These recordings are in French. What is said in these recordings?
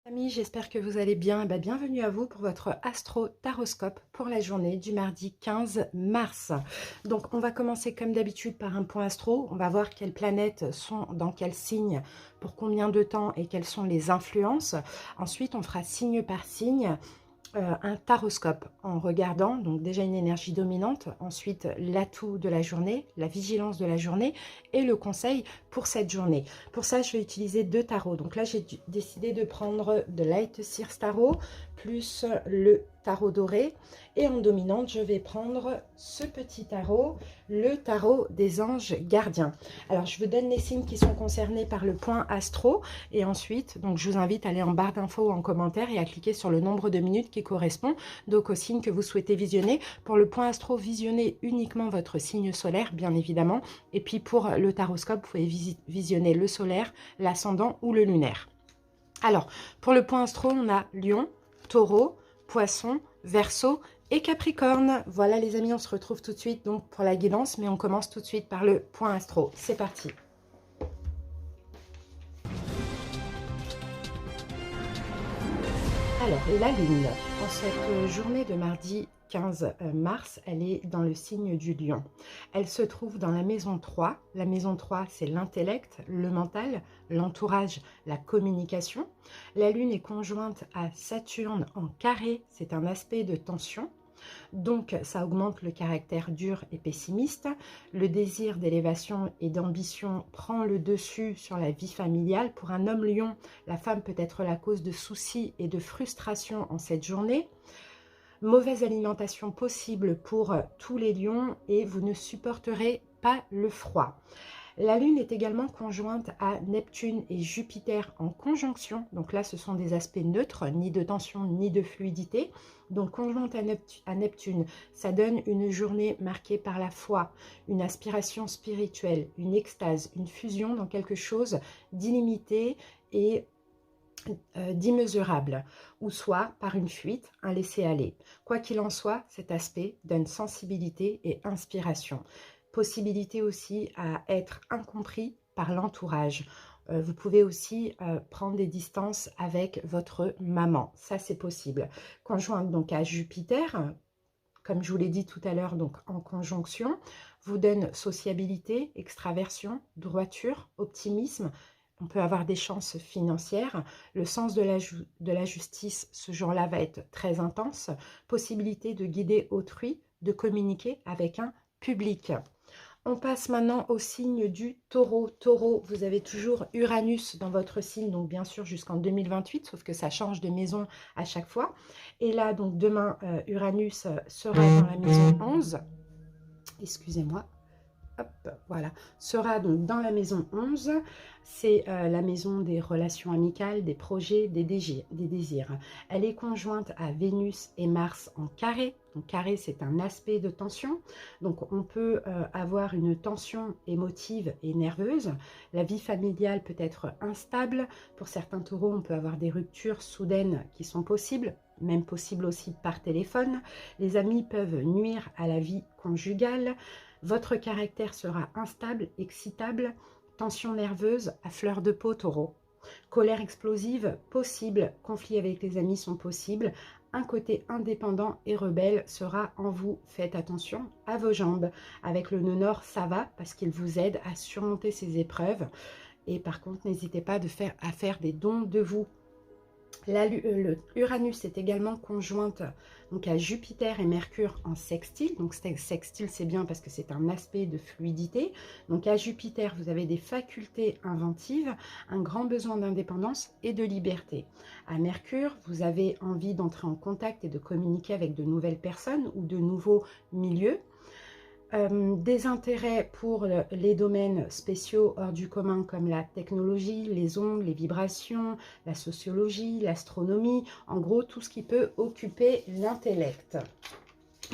Amis, j'espère que vous allez bien. Bienvenue à vous pour votre astro-taroscope pour la journée du mardi 15 mars. Donc, on va commencer comme d'habitude par un point astro. On va voir quelles planètes sont dans quel signe, pour combien de temps et quelles sont les influences. Ensuite, on fera signe par signe un taroscope en regardant donc déjà une énergie dominante, ensuite l'atout de la journée, la vigilance de la journée et le conseil pour cette journée. Pour ça, je vais utiliser deux tarots. Donc là, j'ai décidé de prendre de Light Sears Tarot plus le tarot doré. Et en dominante, je vais prendre ce petit tarot, le tarot des anges gardiens. Alors, je vous donne les signes qui sont concernés par le point astro. Et ensuite, donc, je vous invite à aller en barre d'infos ou en commentaire et à cliquer sur le nombre de minutes qui correspond donc au signe que vous souhaitez visionner. Pour le point astro, visionnez uniquement votre signe solaire, bien évidemment. Et puis, pour le taroscope, vous pouvez visionner le solaire, l'ascendant ou le lunaire. Alors, pour le point astro, on a Lion, Taureau, Poisson, Verseau et Capricorne. Voilà les amis, on se retrouve tout de suite donc pour la guidance, mais on commence tout de suite par le point astro. C'est parti. Alors, la Lune, en cette journée de mardi 15 mars, elle est dans le signe du Lion. Elle se trouve dans la maison 3. La maison 3, c'est l'intellect, le mental, l'entourage, la communication. La Lune est conjointe à Saturne en carré, c'est un aspect de tension. Donc, ça augmente le caractère dur et pessimiste. Le désir d'élévation et d'ambition prend le dessus sur la vie familiale. Pour un homme lion, la femme peut être la cause de soucis et de frustration en cette journée. Mauvaise alimentation possible pour tous les lions et vous ne supporterez pas le froid. La Lune est également conjointe à Neptune et Jupiter en conjonction. Donc là, ce sont des aspects neutres, ni de tension, ni de fluidité. Donc conjointe à Neptune, ça donne une journée marquée par la foi, une aspiration spirituelle, une extase, une fusion dans quelque chose d'illimité et d'immesurable, ou soit par une fuite, un laisser-aller. Quoi qu'il en soit, cet aspect donne sensibilité et inspiration. Possibilité aussi à être incompris par l'entourage. Vous pouvez aussi prendre des distances avec votre maman. Ça, c'est possible. Conjointe donc à Jupiter, comme je vous l'ai dit tout à l'heure, donc en conjonction, vous donne sociabilité, extraversion, droiture, optimisme. On peut avoir des chances financières. Le sens de la justice, ce jour-là, va être très intense. Possibilité de guider autrui, de communiquer avec un public. On passe maintenant au signe du taureau. Taureau, vous avez toujours Uranus dans votre signe, donc bien sûr jusqu'en 2028, sauf que ça change de maison à chaque fois. Et là, donc demain, Uranus sera dans la maison 11. Excusez-moi. Hop, voilà, sera donc dans la maison 11, c'est la maison des relations amicales, des projets, des désirs. Elle est conjointe à Vénus et Mars en carré. Donc carré, c'est un aspect de tension. Donc on peut avoir une tension émotive et nerveuse. La vie familiale peut être instable. Pour certains taureaux, on peut avoir des ruptures soudaines qui sont possibles, même possibles aussi par téléphone. Les amis peuvent nuire à la vie conjugale. Votre caractère sera instable, excitable, tension nerveuse à fleur de peau, taureau. Colère explosive, possible, conflits avec les amis sont possibles. Un côté indépendant et rebelle sera en vous. Faites attention à vos jambes. Avec le nœud nord, ça va parce qu'il vous aide à surmonter ces épreuves. Et par contre, n'hésitez pas à faire des dons de vous. Uranus est également conjointe donc à Jupiter et Mercure en sextile. Donc sextile, c'est bien parce que c'est un aspect de fluidité. Donc à Jupiter, vous avez des facultés inventives, un grand besoin d'indépendance et de liberté. À Mercure, vous avez envie d'entrer en contact et de communiquer avec de nouvelles personnes ou de nouveaux milieux. Des intérêts pour les domaines spéciaux hors du commun comme la technologie, les ondes, les vibrations, la sociologie, l'astronomie, en gros tout ce qui peut occuper l'intellect.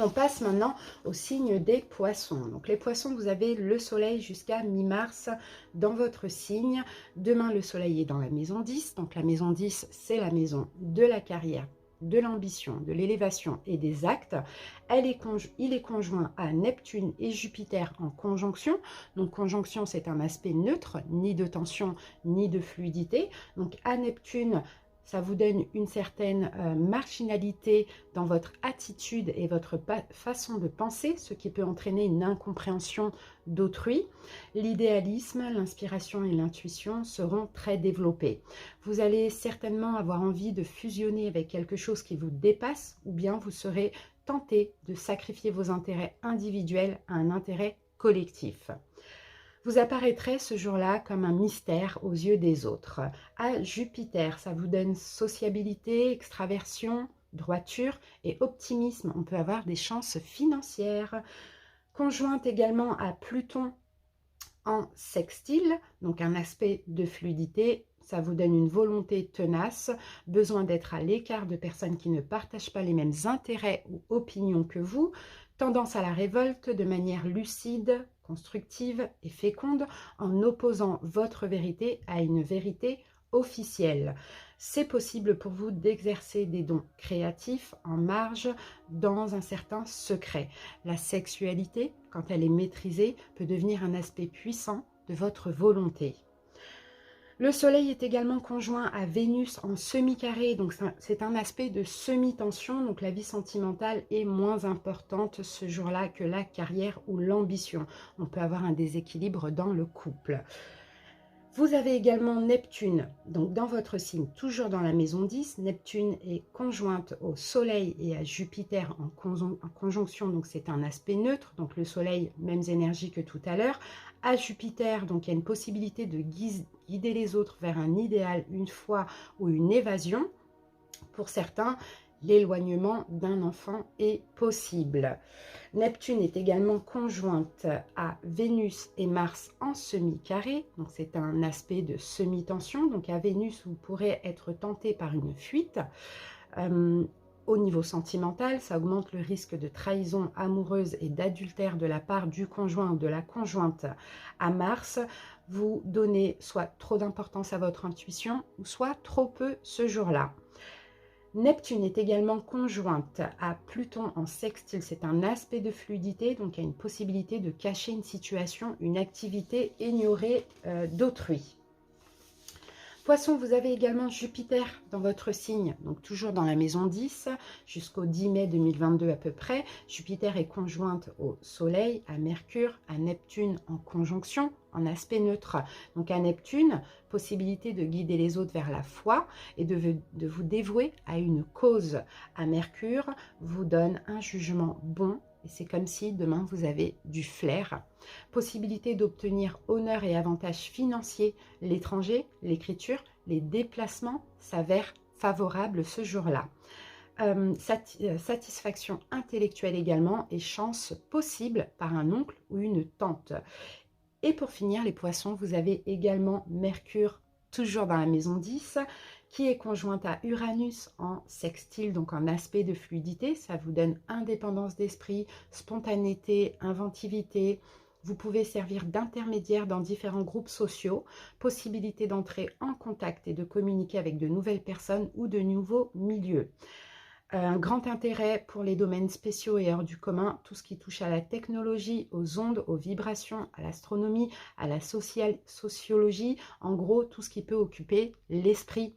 On passe maintenant au signe des poissons. Donc les poissons, vous avez le soleil jusqu'à mi-mars dans votre signe. Demain, le soleil est dans la maison 10. Donc la maison 10, c'est la maison de la carrière, de l'ambition, de l'élévation et des actes. Il est conjoint à Neptune et Jupiter en conjonction. Donc conjonction, c'est un aspect neutre, ni de tension, ni de fluidité. Donc à Neptune, ça vous donne une certaine marginalité dans votre attitude et votre façon de penser, ce qui peut entraîner une incompréhension d'autrui. L'idéalisme, l'inspiration et l'intuition seront très développés. Vous allez certainement avoir envie de fusionner avec quelque chose qui vous dépasse, ou bien vous serez tenté de sacrifier vos intérêts individuels à un intérêt collectif. Vous apparaîtrez ce jour-là comme un mystère aux yeux des autres. À Jupiter, ça vous donne sociabilité, extraversion, droiture et optimisme. On peut avoir des chances financières. Conjointe également à Pluton en sextile, donc un aspect de fluidité. Ça vous donne une volonté tenace, besoin d'être à l'écart de personnes qui ne partagent pas les mêmes intérêts ou opinions que vous, tendance à la révolte de manière lucide, constructive et féconde, en opposant votre vérité à une vérité officielle. C'est possible pour vous d'exercer des dons créatifs en marge dans un certain secret. La sexualité, quand elle est maîtrisée, peut devenir un aspect puissant de votre volonté. Le Soleil est également conjoint à Vénus en semi-carré, donc c'est un aspect de semi-tension, donc la vie sentimentale est moins importante ce jour-là que la carrière ou l'ambition. On peut avoir un déséquilibre dans le couple. Vous avez également Neptune, donc dans votre signe, toujours dans la maison 10. Neptune est conjointe au Soleil et à Jupiter en conjonction, donc c'est un aspect neutre. Donc le Soleil, mêmes énergies que tout à l'heure. À Jupiter, donc il y a une possibilité de guider les autres vers un idéal, une foi ou une évasion. Pour certains, l'éloignement d'un enfant est possible. Neptune est également conjointe à Vénus et Mars en semi-carré, donc c'est un aspect de semi-tension. Donc à Vénus, vous pourrez être tenté par une fuite. Au niveau sentimental, ça augmente le risque de trahison amoureuse et d'adultère de la part du conjoint ou de la conjointe. À Mars, vous donnez soit trop d'importance à votre intuition, ou soit trop peu ce jour-là. Neptune est également conjointe à Pluton en sextile, c'est un aspect de fluidité, donc il y a une possibilité de cacher une situation, une activité ignorée d'autrui. Poisson, vous avez également Jupiter dans votre signe, donc toujours dans la maison 10, jusqu'au 10 mai 2022 à peu près. Jupiter est conjointe au Soleil, à Mercure, à Neptune en conjonction, en aspect neutre. Donc à Neptune, possibilité de guider les autres vers la foi et de vous dévouer à une cause. À Mercure, vous donne un jugement bon. Et c'est comme si demain vous avez du flair. Possibilité d'obtenir honneur et avantages financiers. L'étranger, l'écriture, les déplacements s'avèrent favorables ce jour-là. Satisfaction intellectuelle également et chance possible par un oncle ou une tante. Et pour finir, les poissons, vous avez également Mercure, toujours dans la maison 10, qui est conjointe à Uranus en sextile, donc en aspect de fluidité. Ça vous donne indépendance d'esprit, spontanéité, inventivité. Vous pouvez servir d'intermédiaire dans différents groupes sociaux, possibilité d'entrer en contact et de communiquer avec de nouvelles personnes ou de nouveaux milieux. Un grand intérêt pour les domaines spéciaux et hors du commun, tout ce qui touche à la technologie, aux ondes, aux vibrations, à l'astronomie, à la sociologie, en gros tout ce qui peut occuper l'esprit.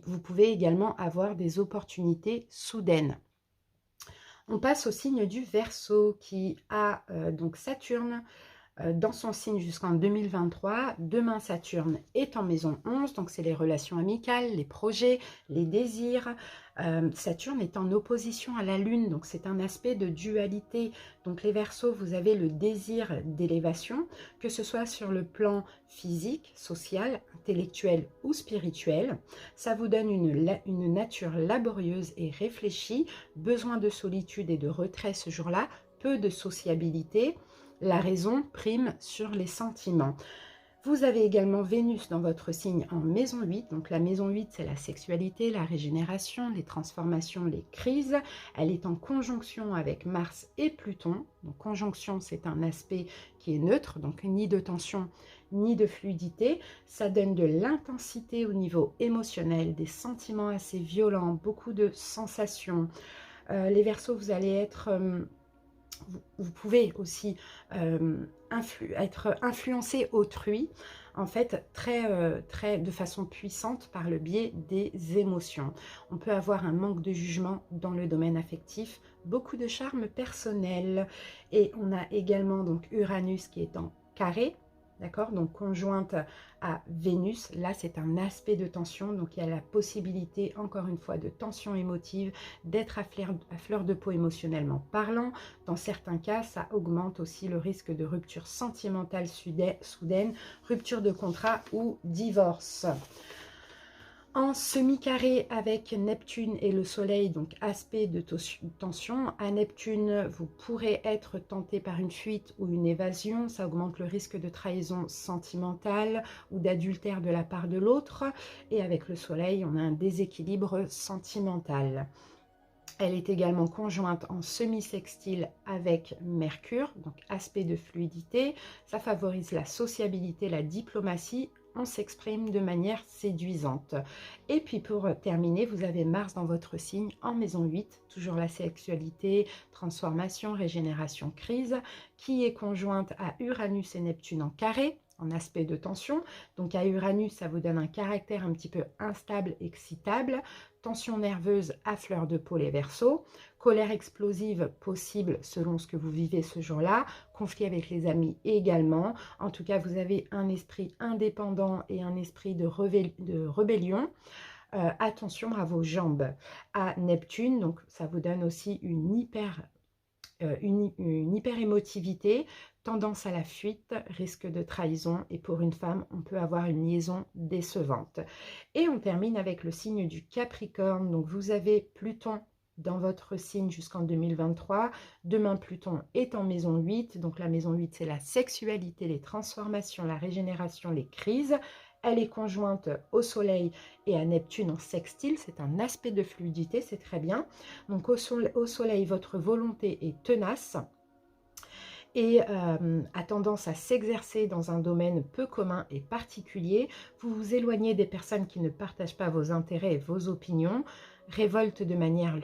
Vous pouvez également avoir des opportunités soudaines. On passe au signe du Verseau qui a donc Saturne dans son signe jusqu'en 2023. Demain, Saturne est en maison 11, donc c'est les relations amicales, les projets, les désirs. Saturne est en opposition à la Lune, donc c'est un aspect de dualité. Donc les Verseaux, vous avez le désir d'élévation, que ce soit sur le plan physique, social, intellectuel ou spirituel. Ça vous donne une nature laborieuse et réfléchie, besoin de solitude et de retrait ce jour-là, peu de sociabilité. La raison prime sur les sentiments. Vous avez également Vénus dans votre signe en maison 8. Donc la maison 8, c'est la sexualité, la régénération, les transformations, les crises. Elle est en conjonction avec Mars et Pluton. Donc conjonction, c'est un aspect qui est neutre, donc ni de tension ni de fluidité. Ça donne de l'intensité au niveau émotionnel, des sentiments assez violents, beaucoup de sensations. Les Verseaux, vous allez être vous pouvez aussi être influencé autrui, en fait, de façon puissante par le biais des émotions. On peut avoir un manque de jugement dans le domaine affectif, beaucoup de charme personnel. Et on a également donc Uranus qui est en carré, d'accord, donc conjointe à Vénus. Là, c'est un aspect de tension, donc il y a la possibilité, encore une fois, de tension émotive, d'être à fleur de peau émotionnellement parlant. Dans certains cas, ça augmente aussi le risque de rupture sentimentale soudaine, rupture de contrat ou divorce. En semi-carré avec Neptune et le Soleil, donc aspect de tension. À Neptune, vous pourrez être tenté par une fuite ou une évasion. Ça augmente le risque de trahison sentimentale ou d'adultère de la part de l'autre. Et avec le Soleil, on a un déséquilibre sentimental. Elle est également conjointe en semi-sextile avec Mercure, donc aspect de fluidité. Ça favorise la sociabilité, la diplomatie. On s'exprime de manière séduisante. Et puis pour terminer, vous avez Mars dans votre signe en maison 8, toujours la sexualité, transformation, régénération, crise, qui est conjointe à Uranus et Neptune en carré, en aspect de tension. Donc à Uranus, ça vous donne un caractère un petit peu instable, excitable, tension nerveuse à fleur de peau les Verseaux, colère explosive possible selon ce que vous vivez ce jour-là, conflit avec les amis également. En tout cas, vous avez un esprit indépendant et un esprit de rébellion. Attention à vos jambes. À Neptune, donc ça vous donne aussi une hyper émotivité, tendance à la fuite, risque de trahison, et pour une femme, on peut avoir une liaison décevante. Et on termine avec le signe du Capricorne. Donc vous avez Pluton dans votre signe jusqu'en 2023. Demain, Pluton est en maison 8. Donc la maison 8, c'est la sexualité, les transformations, la régénération, les crises. Elle est conjointe au Soleil et à Neptune en sextile. C'est un aspect de fluidité, c'est très bien. Donc au Soleil, votre volonté est tenace et a tendance à s'exercer dans un domaine peu commun et particulier. Vous vous éloignez des personnes qui ne partagent pas vos intérêts et vos opinions. Révolte de manière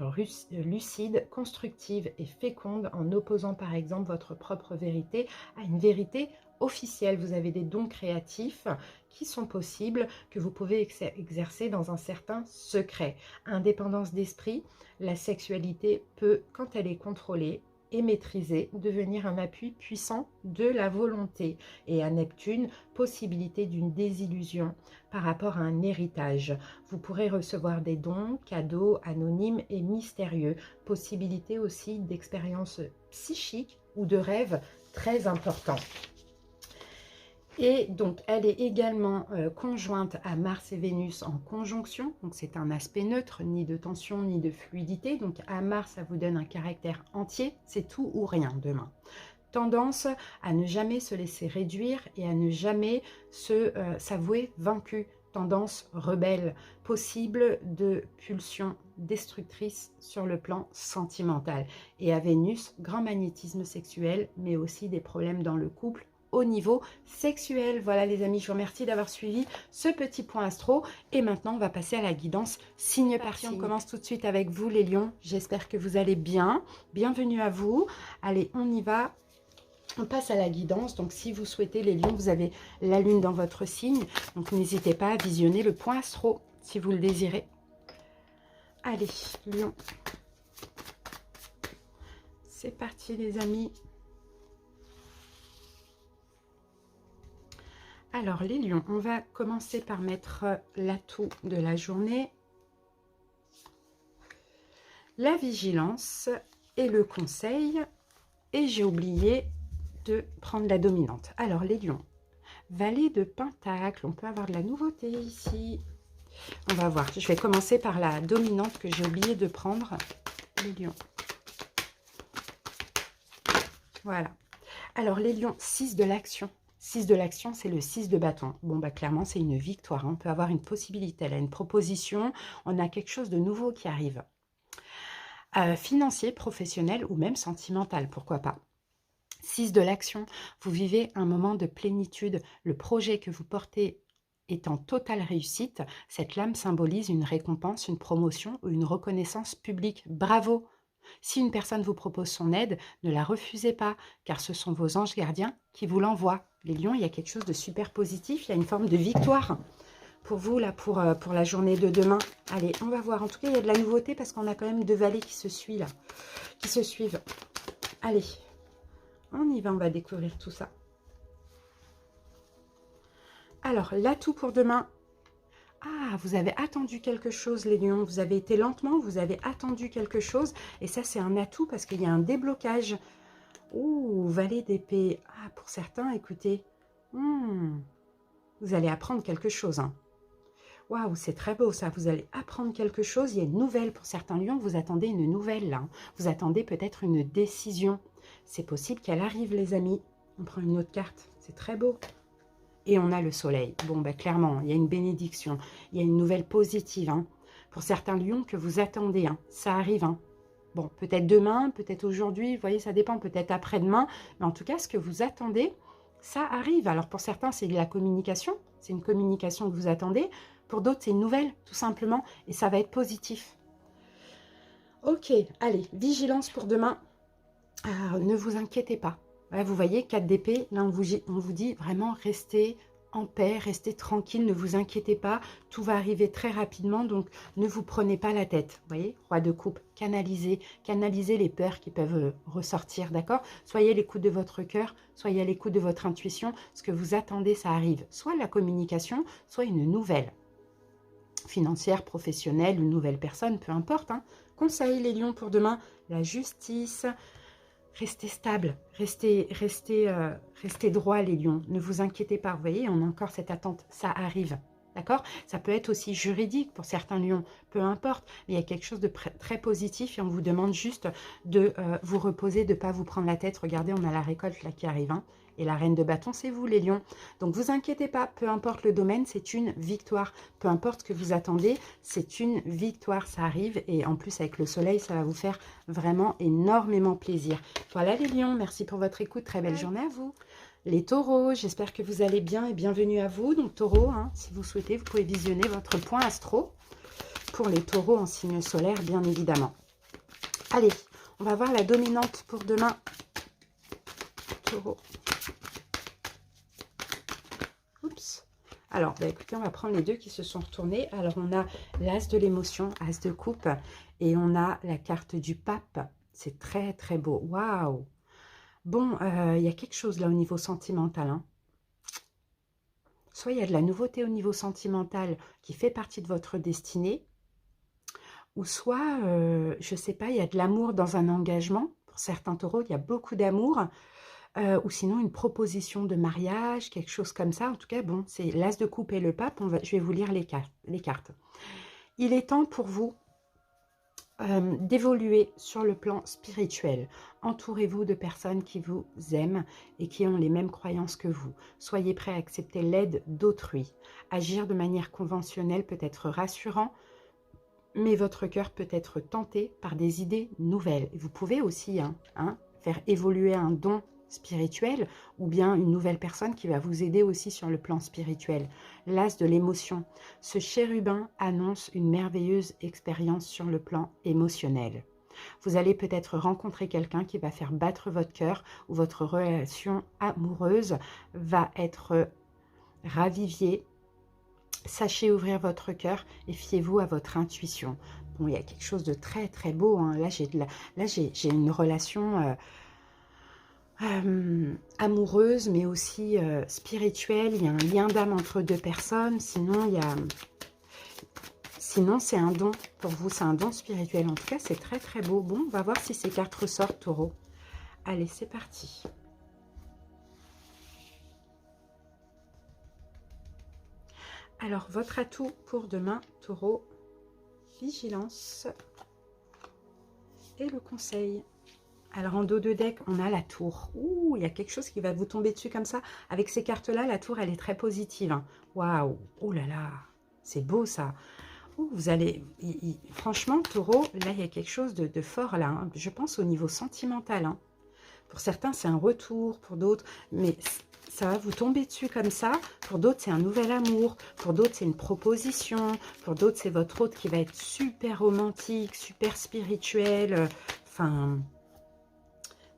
lucide, constructive et féconde en opposant par exemple votre propre vérité à une vérité officielle. Vous avez des dons créatifs qui sont possibles, que vous pouvez exercer dans un certain secret. Indépendance d'esprit, la sexualité peut, quand elle est contrôlée et maîtrisée, devenir un appui puissant de la volonté. Et à Neptune, possibilité d'une désillusion par rapport à un héritage. Vous pourrez recevoir des dons, cadeaux anonymes et mystérieux. Possibilité aussi d'expériences psychiques ou de rêves très importants. Et donc, elle est également conjointe à Mars et Vénus en conjonction. Donc, c'est un aspect neutre, ni de tension, ni de fluidité. Donc, à Mars, ça vous donne un caractère entier. C'est tout ou rien demain. Tendance à ne jamais se laisser réduire et à ne jamais s'avouer vaincu. Tendance rebelle, possible de pulsions destructrices sur le plan sentimental. Et à Vénus, grand magnétisme sexuel, mais aussi des problèmes dans le couple au niveau sexuel. Voilà les amis, je vous remercie d'avoir suivi ce petit point astro. Et maintenant, on va passer à la guidance signe par signe. On commence tout de suite avec vous les lions. J'espère que vous allez bien. Bienvenue à vous. Allez, on y va. On passe à la guidance. Donc, si vous souhaitez, les lions, vous avez la lune dans votre signe. Donc, n'hésitez pas à visionner le point astro si vous le désirez. Allez, lion. C'est parti les amis. Alors les lions, on va commencer par mettre l'atout de la journée, la vigilance et le conseil. Et j'ai oublié de prendre la dominante. Alors les lions, valet de pentacle, on peut avoir de la nouveauté ici. On va voir, je vais commencer par la dominante que j'ai oublié de prendre, les lions. Voilà. Alors les lions, 6 de l'action. 6 de l'action, c'est le 6 de bâton. Bon, bah clairement, c'est une victoire. Hein. On peut avoir une possibilité, elle a une proposition. On a quelque chose de nouveau qui arrive. Financier, professionnel ou même sentimental, pourquoi pas. 6 de l'action, vous vivez un moment de plénitude. Le projet que vous portez est en totale réussite. Cette lame symbolise une récompense, une promotion ou une reconnaissance publique. Bravo! Si une personne vous propose son aide, ne la refusez pas, car ce sont vos anges gardiens qui vous l'envoient. Les lions, il y a quelque chose de super positif, il y a une forme de victoire pour vous, là, pour la journée de demain. Allez, on va voir. En tout cas, il y a de la nouveauté parce qu'on a quand même 2 valets qui se suivent, là, qui se suivent. Allez, on y va, on va découvrir tout ça. Alors, l'atout pour demain. Ah, vous avez attendu quelque chose, les lions. Vous avez été lentement, vous avez attendu quelque chose. Et ça, c'est un atout parce qu'il y a un déblocage. Ouh, valet d'épée. Ah, pour certains, écoutez. Vous allez apprendre quelque chose. Hein. Waouh, c'est très beau ça. Vous allez apprendre quelque chose. Il y a une nouvelle. Pour certains lions, vous attendez une nouvelle là. Vous attendez peut-être une décision. C'est possible qu'elle arrive, les amis. On prend une autre carte. C'est très beau. Et on a le soleil. Bon, ben, clairement, il y a une bénédiction. Il y a une nouvelle positive. Hein. Pour certains lions que vous attendez. Hein. Ça arrive. Hein. Bon, peut-être demain, peut-être aujourd'hui. Vous voyez, ça dépend. Peut-être après-demain. Mais en tout cas, ce que vous attendez, ça arrive. Alors, pour certains, c'est de la communication. C'est une communication que vous attendez. Pour d'autres, c'est une nouvelle, tout simplement. Et ça va être positif. Ok, allez. Vigilance pour demain. Ah, ne vous inquiétez pas. Là, vous voyez, 4 d'épée, là on vous dit vraiment restez en paix, restez tranquille, ne vous inquiétez pas, tout va arriver très rapidement, donc ne vous prenez pas la tête. Vous voyez, roi de coupe, canalisez les peurs qui peuvent ressortir, d'accord? Soyez à l'écoute de votre cœur, soyez à l'écoute de votre intuition, ce que vous attendez, ça arrive. Soit la communication, soit une nouvelle financière, professionnelle, une nouvelle personne, peu importe. Hein. Conseil les lions pour demain, la justice. Restez stable, restez droit les lions, ne vous inquiétez pas, vous voyez, on a encore cette attente, ça arrive, d'accord? Ça peut être aussi juridique pour certains lions, peu importe, mais il y a quelque chose de très positif et on vous demande juste de vous reposer, de ne pas vous prendre la tête. Regardez, on a la récolte là qui arrive, hein, et la reine de bâton, c'est vous les lions. Donc vous inquiétez pas, peu importe le domaine, c'est une victoire. Peu importe ce que vous attendez, c'est une victoire, ça arrive. Et en plus, avec le soleil, ça va vous faire vraiment énormément plaisir. Voilà les lions, merci pour votre écoute, très belle journée à vous. Les taureaux, j'espère que vous allez bien et bienvenue à vous. Donc taureau, hein, si vous souhaitez, vous pouvez visionner votre point astro pour les taureaux en signe solaire, bien évidemment. Allez, on va voir la dominante pour demain. Taureau. Oups. Alors, bah, écoutez, on va prendre les deux qui se sont retournés. Alors, on a l'as de l'émotion, as de coupe, et on a la carte du pape. C'est très, très beau. Waouh! Bon, il y a quelque chose là au niveau sentimental. Hein. Soit il y a de la nouveauté au niveau sentimental qui fait partie de votre destinée, ou soit, je ne sais pas, il y a de l'amour dans un engagement. Pour certains taureaux, il y a beaucoup d'amour. Ou sinon une proposition de mariage, quelque chose comme ça. En tout cas, bon, c'est l'as de coupe et le pape. Je vais vous lire les cartes. Il est temps pour vous d'évoluer sur le plan spirituel. Entourez-vous de personnes qui vous aiment et qui ont les mêmes croyances que vous. Soyez prêts à accepter l'aide d'autrui. Agir de manière conventionnelle peut être rassurant, mais votre cœur peut être tenté par des idées nouvelles. Vous pouvez aussi faire évoluer un don spirituel ou bien une nouvelle personne qui va vous aider aussi sur le plan spirituel. L'as de l'émotion. Ce chérubin annonce une merveilleuse expérience sur le plan émotionnel. Vous allez peut-être rencontrer quelqu'un qui va faire battre votre cœur ou votre relation amoureuse va être raviviée. Sachez ouvrir votre cœur et fiez-vous à votre intuition. Bon, il y a quelque chose de très très beau. Hein. Là, j'ai une relation amoureuse, mais aussi spirituelle. Il y a un lien d'âme entre deux personnes. Sinon, c'est un don pour vous. C'est un don spirituel. En tout cas, c'est très très beau. Bon, on va voir si ces cartes ressortent, taureau. Allez, c'est parti. Alors, votre atout pour demain, taureau, vigilance et le conseil. Alors, en dos de deck, on a la tour. Ouh, il y a quelque chose qui va vous tomber dessus comme ça. Avec ces cartes-là, la tour, elle est très positive. Hein. Waouh, oh là là, c'est beau ça. Ouh, vous allez, franchement, taureau, là, il y a quelque chose de fort là. Hein. Je pense au niveau sentimental. Hein. Pour certains, c'est un retour, pour d'autres, mais ça va vous tomber dessus comme ça. Pour d'autres, c'est un nouvel amour. Pour d'autres, c'est une proposition. Pour d'autres, c'est votre hôte qui va être super romantique, super spirituel, Enfin,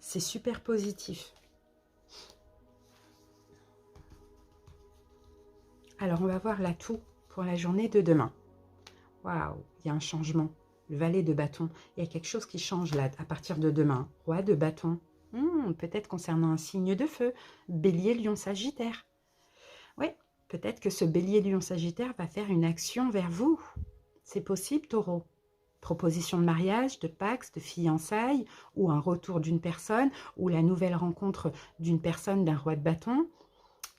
c'est super positif. Alors, on va voir l'atout pour la journée de demain. Waouh, il y a un changement. Le valet de bâton. Il y a quelque chose qui change là à partir de demain. Roi de bâton. Peut-être concernant un signe de feu. Bélier, lion, sagittaire. Oui, peut-être que ce bélier, lion, sagittaire va faire une action vers vous. C'est possible, taureau. Proposition de mariage, de pax, de fiançailles, ou un retour d'une personne, ou la nouvelle rencontre d'une personne, d'un roi de bâton,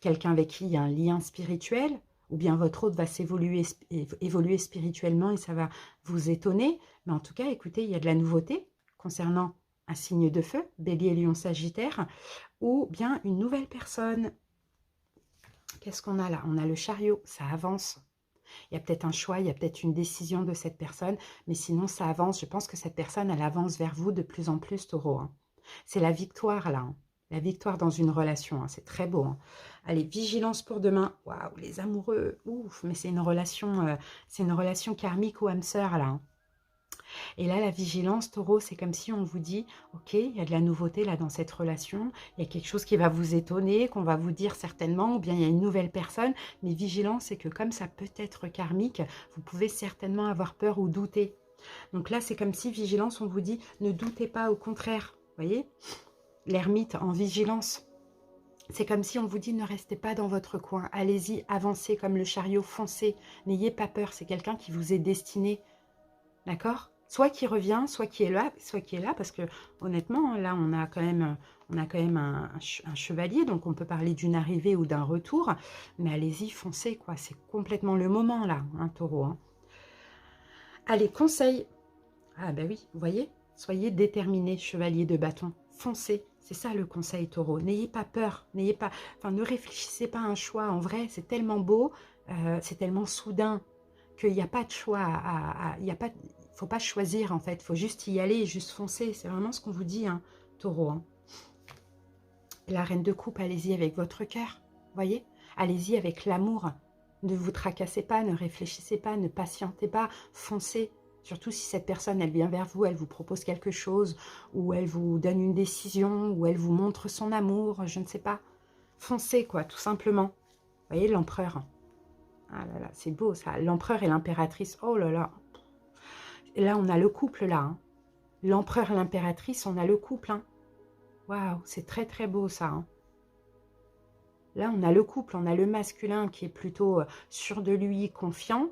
quelqu'un avec qui il y a un lien spirituel, ou bien votre hôte va évoluer spirituellement et ça va vous étonner. Mais en tout cas, écoutez, il y a de la nouveauté concernant un signe de feu, bélier, lion, sagittaire, ou bien une nouvelle personne. Qu'est-ce qu'on a là? On a le chariot, ça avance. Il y a peut-être un choix, il y a peut-être une décision de cette personne, mais sinon ça avance. Je pense que cette personne, elle avance vers vous de plus en plus, taureau. Hein. C'est la victoire là, hein. La victoire dans une relation, hein. C'est très beau. Hein. Allez, vigilance pour demain. Waouh, les amoureux, ouf, mais c'est une relation karmique ou âme sœur là. Hein. Et là, la vigilance, taureau, c'est comme si on vous dit, ok, il y a de la nouveauté là dans cette relation, il y a quelque chose qui va vous étonner, qu'on va vous dire certainement, ou bien il y a une nouvelle personne, mais vigilance, c'est que comme ça peut être karmique, vous pouvez certainement avoir peur ou douter. Donc là, c'est comme si vigilance, on vous dit, ne doutez pas, au contraire, vous voyez, l'ermite en vigilance. C'est comme si on vous dit, ne restez pas dans votre coin, allez-y, avancez comme le chariot, foncez, n'ayez pas peur, c'est quelqu'un qui vous est destiné, d'accord ? Soit qui revient, soit qui est là, parce que honnêtement, là, on a quand même un chevalier, donc on peut parler d'une arrivée ou d'un retour, mais allez-y, foncez, quoi, c'est complètement le moment, là, hein, taureau. Hein. Allez, conseil. Ah ben oui, vous voyez, soyez déterminé, chevalier de bâton, foncez, c'est ça le conseil, taureau. N'ayez pas peur, ne réfléchissez pas à un choix, en vrai, c'est tellement beau, c'est tellement soudain, qu'il n'y a pas de choix, il ne faut pas choisir en fait, il faut juste y aller, juste foncer, c'est vraiment ce qu'on vous dit, hein, taureau. Hein. La reine de coupe, allez-y avec votre cœur, voyez, allez-y avec l'amour, ne vous tracassez pas, ne réfléchissez pas, ne patientez pas, foncez, surtout si cette personne, elle vient vers vous, elle vous propose quelque chose, ou elle vous donne une décision, ou elle vous montre son amour, je ne sais pas, foncez quoi, tout simplement, vous voyez l'empereur. Ah là là, c'est beau ça. L'empereur et l'impératrice. Oh là là. Et là, on a le couple là. Hein. L'empereur et l'impératrice, on a le couple. Hein. Waouh, c'est très très beau ça. Hein. Là, on a le couple, on a le masculin qui est plutôt sûr de lui, confiant.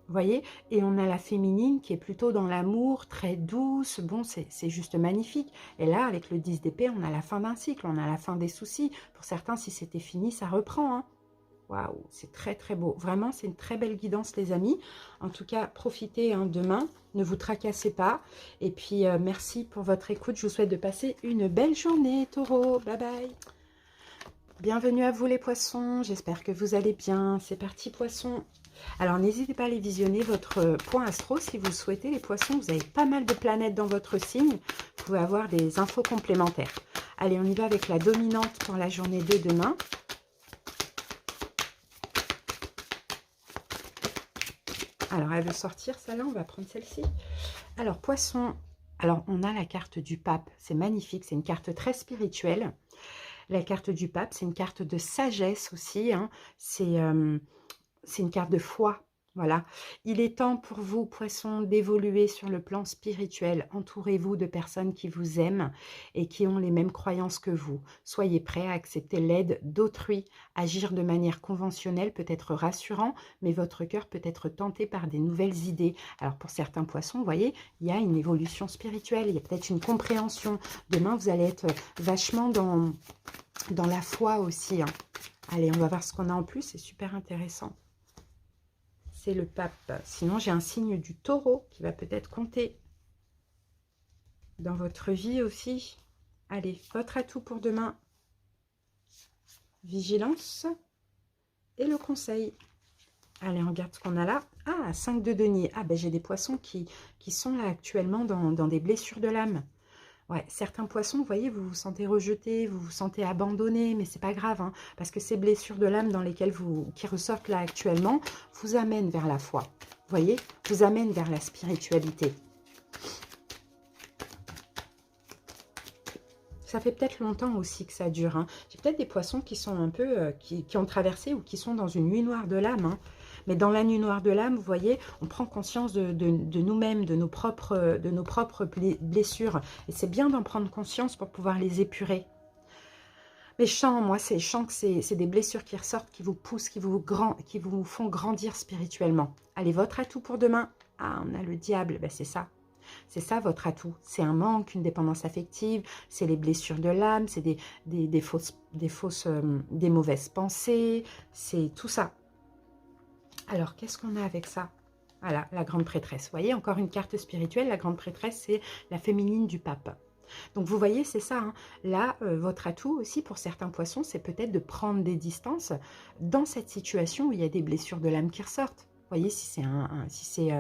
Vous voyez? Et on a la féminine qui est plutôt dans l'amour, très douce. Bon, c'est juste magnifique. Et là, avec le 10 d'épée, on a la fin d'un cycle, on a la fin des soucis. Pour certains, si c'était fini, ça reprend. Hein. Waouh, c'est très très beau. Vraiment, c'est une très belle guidance, les amis. En tout cas, profitez hein, demain. Ne vous tracassez pas. Et puis, merci pour votre écoute. Je vous souhaite de passer une belle journée, taureau. Bye bye. Bienvenue à vous, les poissons. J'espère que vous allez bien. C'est parti, poissons. Alors, n'hésitez pas à aller visionner votre point astro si vous le souhaitez. Les poissons, vous avez pas mal de planètes dans votre signe. Vous pouvez avoir des infos complémentaires. Allez, on y va avec la dominante pour la journée de demain. Alors, elle veut sortir, celle-là, on va prendre celle-ci. Alors, poisson, alors on a la carte du pape, c'est magnifique, c'est une carte très spirituelle. La carte du pape, c'est une carte de sagesse aussi, hein. C'est une carte de foi. Voilà, il est temps pour vous, poissons, d'évoluer sur le plan spirituel. Entourez-vous de personnes qui vous aiment et qui ont les mêmes croyances que vous. Soyez prêts à accepter l'aide d'autrui. Agir de manière conventionnelle peut être rassurant, mais votre cœur peut être tenté par des nouvelles idées. Alors pour certains poissons, vous voyez, il y a une évolution spirituelle, il y a peut-être une compréhension. Demain, vous allez être vachement dans la foi aussi. Hein. Allez, on va voir ce qu'on a en plus, c'est super intéressant. C'est le pape. Sinon, j'ai un signe du taureau qui va peut-être compter dans votre vie aussi. Allez, votre atout pour demain. Vigilance et le conseil. Allez, on regarde ce qu'on a là. Ah, 5 de denier. Ah, ben j'ai des poissons qui sont là actuellement dans des blessures de l'âme. Ouais, certains poissons, vous voyez, vous vous sentez rejeté, vous vous sentez abandonné, mais c'est pas grave, hein, parce que ces blessures de l'âme dans lesquelles qui ressortent là actuellement, vous amènent vers la foi. Vous voyez, vous amènent vers la spiritualité. Ça fait peut-être longtemps aussi que ça dure. Hein. J'ai peut-être des poissons qui sont un peu, qui ont traversé ou qui sont dans une nuit noire de l'âme. Hein. Mais dans la nuit noire de l'âme, vous voyez, on prend conscience de nous-mêmes, de nos propres blessures. Et c'est bien d'en prendre conscience pour pouvoir les épurer. Mais je sens, moi, je sens que c'est des blessures qui ressortent, qui vous poussent, qui vous font grandir spirituellement. Allez, votre atout pour demain. Ah, on a le diable, ben, c'est ça. C'est ça votre atout. C'est un manque, une dépendance affective, c'est les blessures de l'âme, c'est des mauvaises pensées, c'est tout ça. Alors, qu'est-ce qu'on a avec ça? Voilà, la grande prêtresse. Vous voyez, encore une carte spirituelle. La grande prêtresse, c'est la féminine du pape. Donc, vous voyez, c'est ça. Hein. Là, votre atout aussi, pour certains poissons, c'est peut-être de prendre des distances dans cette situation où il y a des blessures de l'âme qui ressortent. Vous voyez, si c'est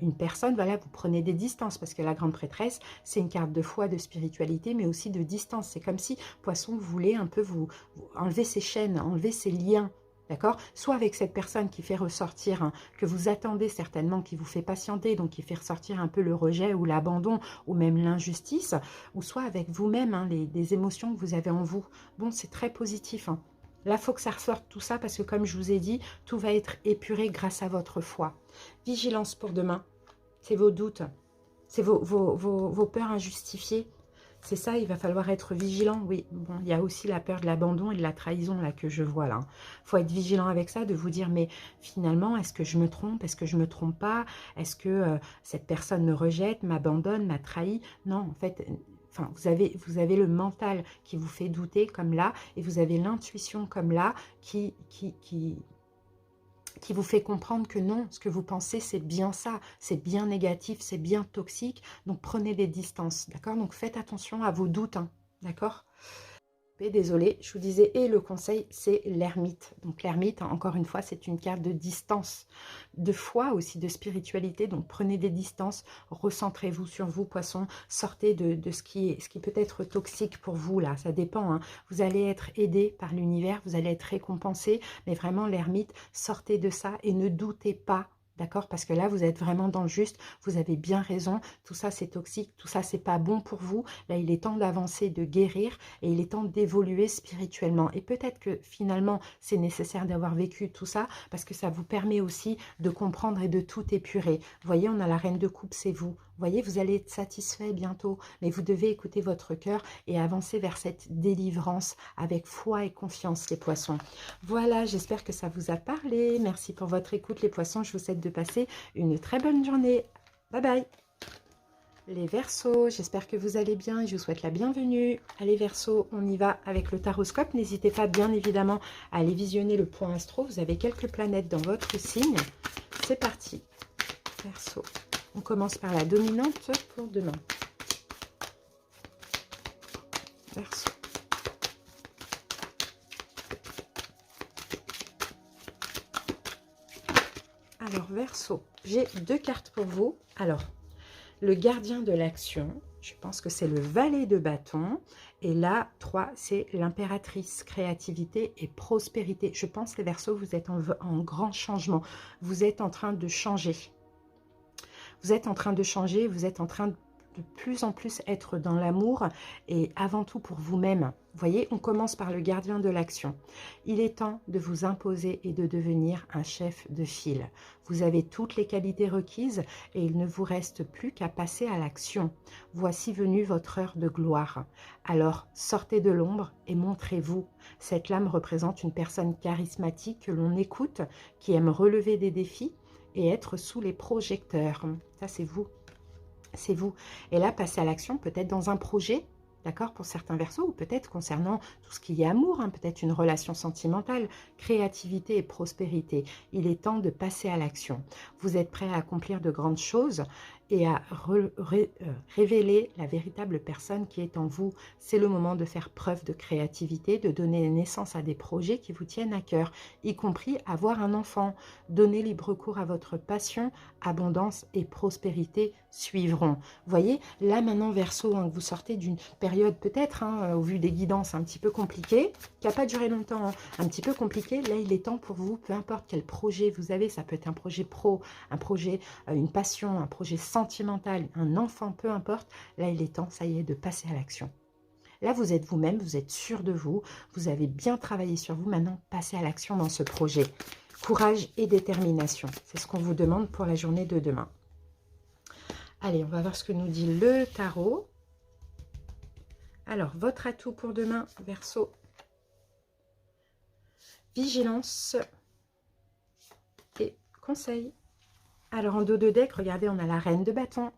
une personne, voilà, vous prenez des distances parce que la grande prêtresse, c'est une carte de foi, de spiritualité, mais aussi de distance. C'est comme si, poisson, vous voulez un peu vous enlever ses chaînes, enlever ses liens. D'accord? Soit avec cette personne qui fait ressortir, hein, que vous attendez certainement, qui vous fait patienter, donc qui fait ressortir un peu le rejet ou l'abandon, ou même l'injustice, ou soit avec vous-même, hein, les émotions que vous avez en vous. Bon, c'est très positif. Hein. Là, il faut que ça ressorte tout ça, parce que comme je vous ai dit, tout va être épuré grâce à votre foi. Vigilance pour demain, c'est vos doutes, c'est vos peurs injustifiées. C'est ça, il va falloir être vigilant. Oui, bon, il y a aussi la peur de l'abandon et de la trahison là que je vois là. Il faut être vigilant avec ça, de vous dire, mais finalement, est-ce que je me trompe? Est-ce que je ne me trompe pas? Est-ce que cette personne me rejette, m'abandonne, m'a trahi? Non, en fait, enfin, vous avez le mental qui vous fait douter comme là, et vous avez l'intuition comme là qui vous fait comprendre que non, ce que vous pensez, c'est bien ça, c'est bien négatif, c'est bien toxique, donc prenez des distances, d'accord? Donc faites attention à vos doutes, hein, d'accord? Désolée, je vous disais, et le conseil, c'est l'ermite. Donc l'ermite, encore une fois, c'est une carte de distance, de foi aussi, de spiritualité. Donc prenez des distances, recentrez-vous sur vous, poissons, sortez de ce qui peut être toxique pour vous, là, ça dépend. Hein. Vous allez être aidé par l'univers, vous allez être récompensé, mais vraiment l'ermite, sortez de ça et ne doutez pas. D'accord? Parce que là, vous êtes vraiment dans le juste, vous avez bien raison, tout ça c'est toxique, tout ça c'est pas bon pour vous. Là, il est temps d'avancer, de guérir et il est temps d'évoluer spirituellement. Et peut-être que finalement, c'est nécessaire d'avoir vécu tout ça parce que ça vous permet aussi de comprendre et de tout épurer. Vous voyez, on a la reine de coupe, c'est vous. Vous voyez, vous allez être satisfait bientôt, mais vous devez écouter votre cœur et avancer vers cette délivrance avec foi et confiance, les poissons. Voilà, j'espère que ça vous a parlé. Merci pour votre écoute, les poissons. Je vous souhaite de passer une très bonne journée. Bye bye. Les Verseaux, j'espère que vous allez bien et je vous souhaite la bienvenue. Allez Verseaux, on y va avec le taroscope. N'hésitez pas bien évidemment à aller visionner le point astro. Vous avez quelques planètes dans votre signe. C'est parti. Verseaux. On commence par la dominante pour demain. Verseaux. Alors Verseaux, j'ai deux cartes pour vous. Alors, le gardien de l'action, je pense que c'est le valet de bâton. Et là, 3, c'est l'impératrice, créativité et prospérité. Je pense, les Verseaux, vous êtes en grand changement. Vous êtes en train de changer. Vous êtes en train de changer, vous êtes en train de plus en plus être dans l'amour et avant tout pour vous-même. Vous voyez, on commence par le gardien de l'action. Il est temps de vous imposer et de devenir un chef de file. Vous avez toutes les qualités requises et il ne vous reste plus qu'à passer à l'action. Voici venue votre heure de gloire. Alors, sortez de l'ombre et montrez-vous. Cette lame représente une personne charismatique que l'on écoute, qui aime relever des défis et être sous les projecteurs. Ça, c'est vous. C'est vous. Et là, passer à l'action, peut-être dans un projet, d'accord, pour certains Verseaux, ou peut-être concernant tout ce qui est amour, hein, peut-être une relation sentimentale, créativité et prospérité. Il est temps de passer à l'action. Vous êtes prêt à accomplir de grandes choses et à révéler la véritable personne qui est en vous. C'est le moment de faire preuve de créativité, de donner naissance à des projets qui vous tiennent à cœur, y compris avoir un enfant. Donner libre cours à votre passion, abondance et prospérité suivront. Vous voyez, là maintenant Verseau, hein, vous sortez d'une période peut-être, hein, au vu des guidances, un petit peu compliquée, qui n'a pas duré longtemps, hein, un petit peu compliqué. Là, il est temps pour vous, peu importe quel projet vous avez, ça peut être un projet pro, un projet, une passion, un projet sentimental, un enfant, peu importe. Là, il est temps, ça y est, de passer à l'action. Là, vous êtes vous-même, vous êtes sûr de vous, vous avez bien travaillé sur vous. Maintenant, passez à l'action dans ce projet. Courage et détermination, c'est ce qu'on vous demande pour la journée de demain. Allez, on va voir ce que nous dit le tarot. Alors, votre atout pour demain, Verseau. Vigilance et conseil. Alors, en dos de deck, regardez, on a la reine de bâton.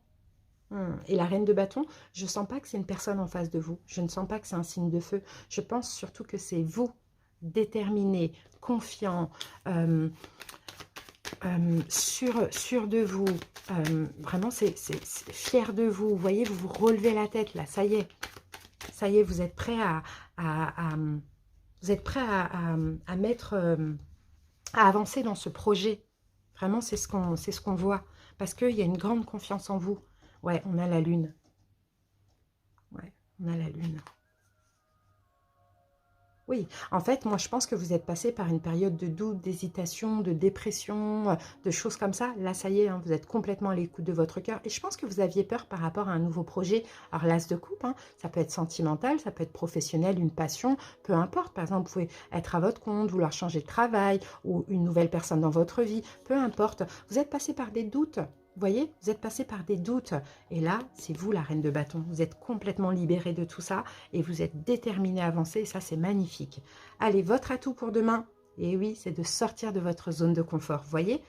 Et la reine de bâton, je ne sens pas que c'est une personne en face de vous. Je ne sens pas que c'est un signe de feu. Je pense surtout que c'est vous, déterminé, confiant, sûr de vous. Vraiment, c'est fier de vous. Vous voyez, vous vous relevez la tête, là. Ça y est. Ça y est, vous êtes prêt vous êtes prêt à mettre... à avancer dans ce projet. Vraiment, c'est ce qu'on voit. Parce qu'il y a une grande confiance en vous. Ouais, on a la lune. Ouais, on a la lune. Oui, en fait, moi, je pense que vous êtes passé par une période de doute, d'hésitation, de dépression, de choses comme ça. Là, ça y est, hein, vous êtes complètement à l'écoute de votre cœur. Et je pense que vous aviez peur par rapport à un nouveau projet. Alors, l'as de coupe, hein, ça peut être sentimental, ça peut être professionnel, une passion, peu importe. Par exemple, vous pouvez être à votre compte, vouloir changer de travail ou une nouvelle personne dans votre vie, peu importe. Vous êtes passé par des doutes. Vous voyez, vous êtes passé par des doutes. Et là, c'est vous la reine de bâton. Vous êtes complètement libéré de tout ça et vous êtes déterminé à avancer. Et ça, c'est magnifique. Allez, votre atout pour demain, et oui, c'est de sortir de votre zone de confort. Vous voyez,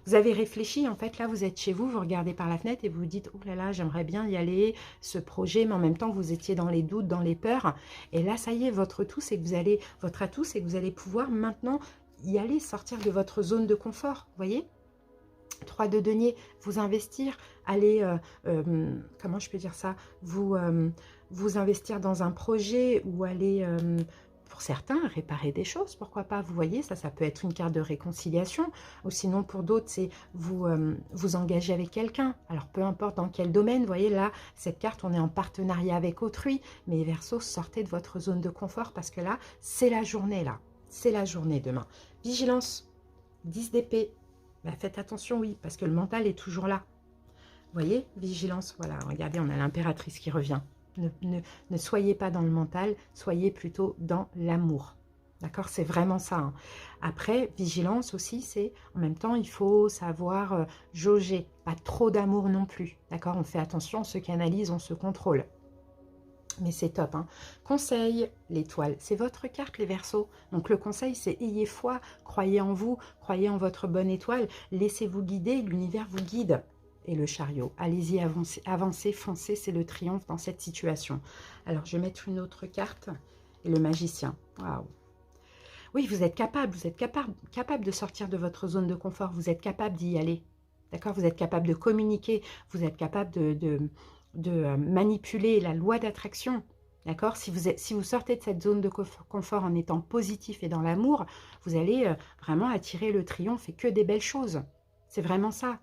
vous avez réfléchi. En fait, là, vous êtes chez vous, vous regardez par la fenêtre et vous vous dites, oh là là, j'aimerais bien y aller, ce projet, mais en même temps, vous étiez dans les doutes, dans les peurs. Et là, ça y est, votre atout, c'est que vous allez pouvoir maintenant y aller, sortir de votre zone de confort. Vous voyez, 3 de denier, vous investir, aller, comment je peux dire ça, vous investir dans un projet ou aller, pour certains, réparer des choses, pourquoi pas, vous voyez, ça peut être une carte de réconciliation, ou sinon pour d'autres, c'est vous vous engager avec quelqu'un, alors peu importe dans quel domaine, vous voyez, là, cette carte, on est en partenariat avec autrui, mais Verseau, sortez de votre zone de confort, parce que là, c'est la journée, là, c'est la journée demain. Vigilance, 10 d'épée. Ben, faites attention, oui, parce que le mental est toujours là. Vous voyez, vigilance, voilà, regardez, on a l'impératrice qui revient. Ne soyez pas dans le mental, soyez plutôt dans l'amour. D'accord, c'est vraiment ça. Hein. Après, vigilance aussi, c'est en même temps, il faut savoir jauger. Pas trop d'amour non plus. D'accord, on fait attention, on se canalise, on se contrôle. Mais c'est top. Hein. Conseil, l'étoile, c'est votre carte, les Verseaux. Donc le conseil, c'est ayez foi, croyez en vous, croyez en votre bonne étoile, laissez-vous guider, l'univers vous guide. Et le chariot, allez-y, avancez, avancez, foncez, c'est le triomphe dans cette situation. Alors, je vais mettre une autre carte. Et le magicien, waouh. Oui, vous êtes capable de sortir de votre zone de confort, vous êtes capable d'y aller. D'accord, vous êtes capable de communiquer, vous êtes capable de manipuler la loi d'attraction. D'accord, si vous sortez de cette zone de confort en étant positif et dans l'amour, vous allez vraiment attirer le triomphe et que des belles choses. C'est vraiment ça.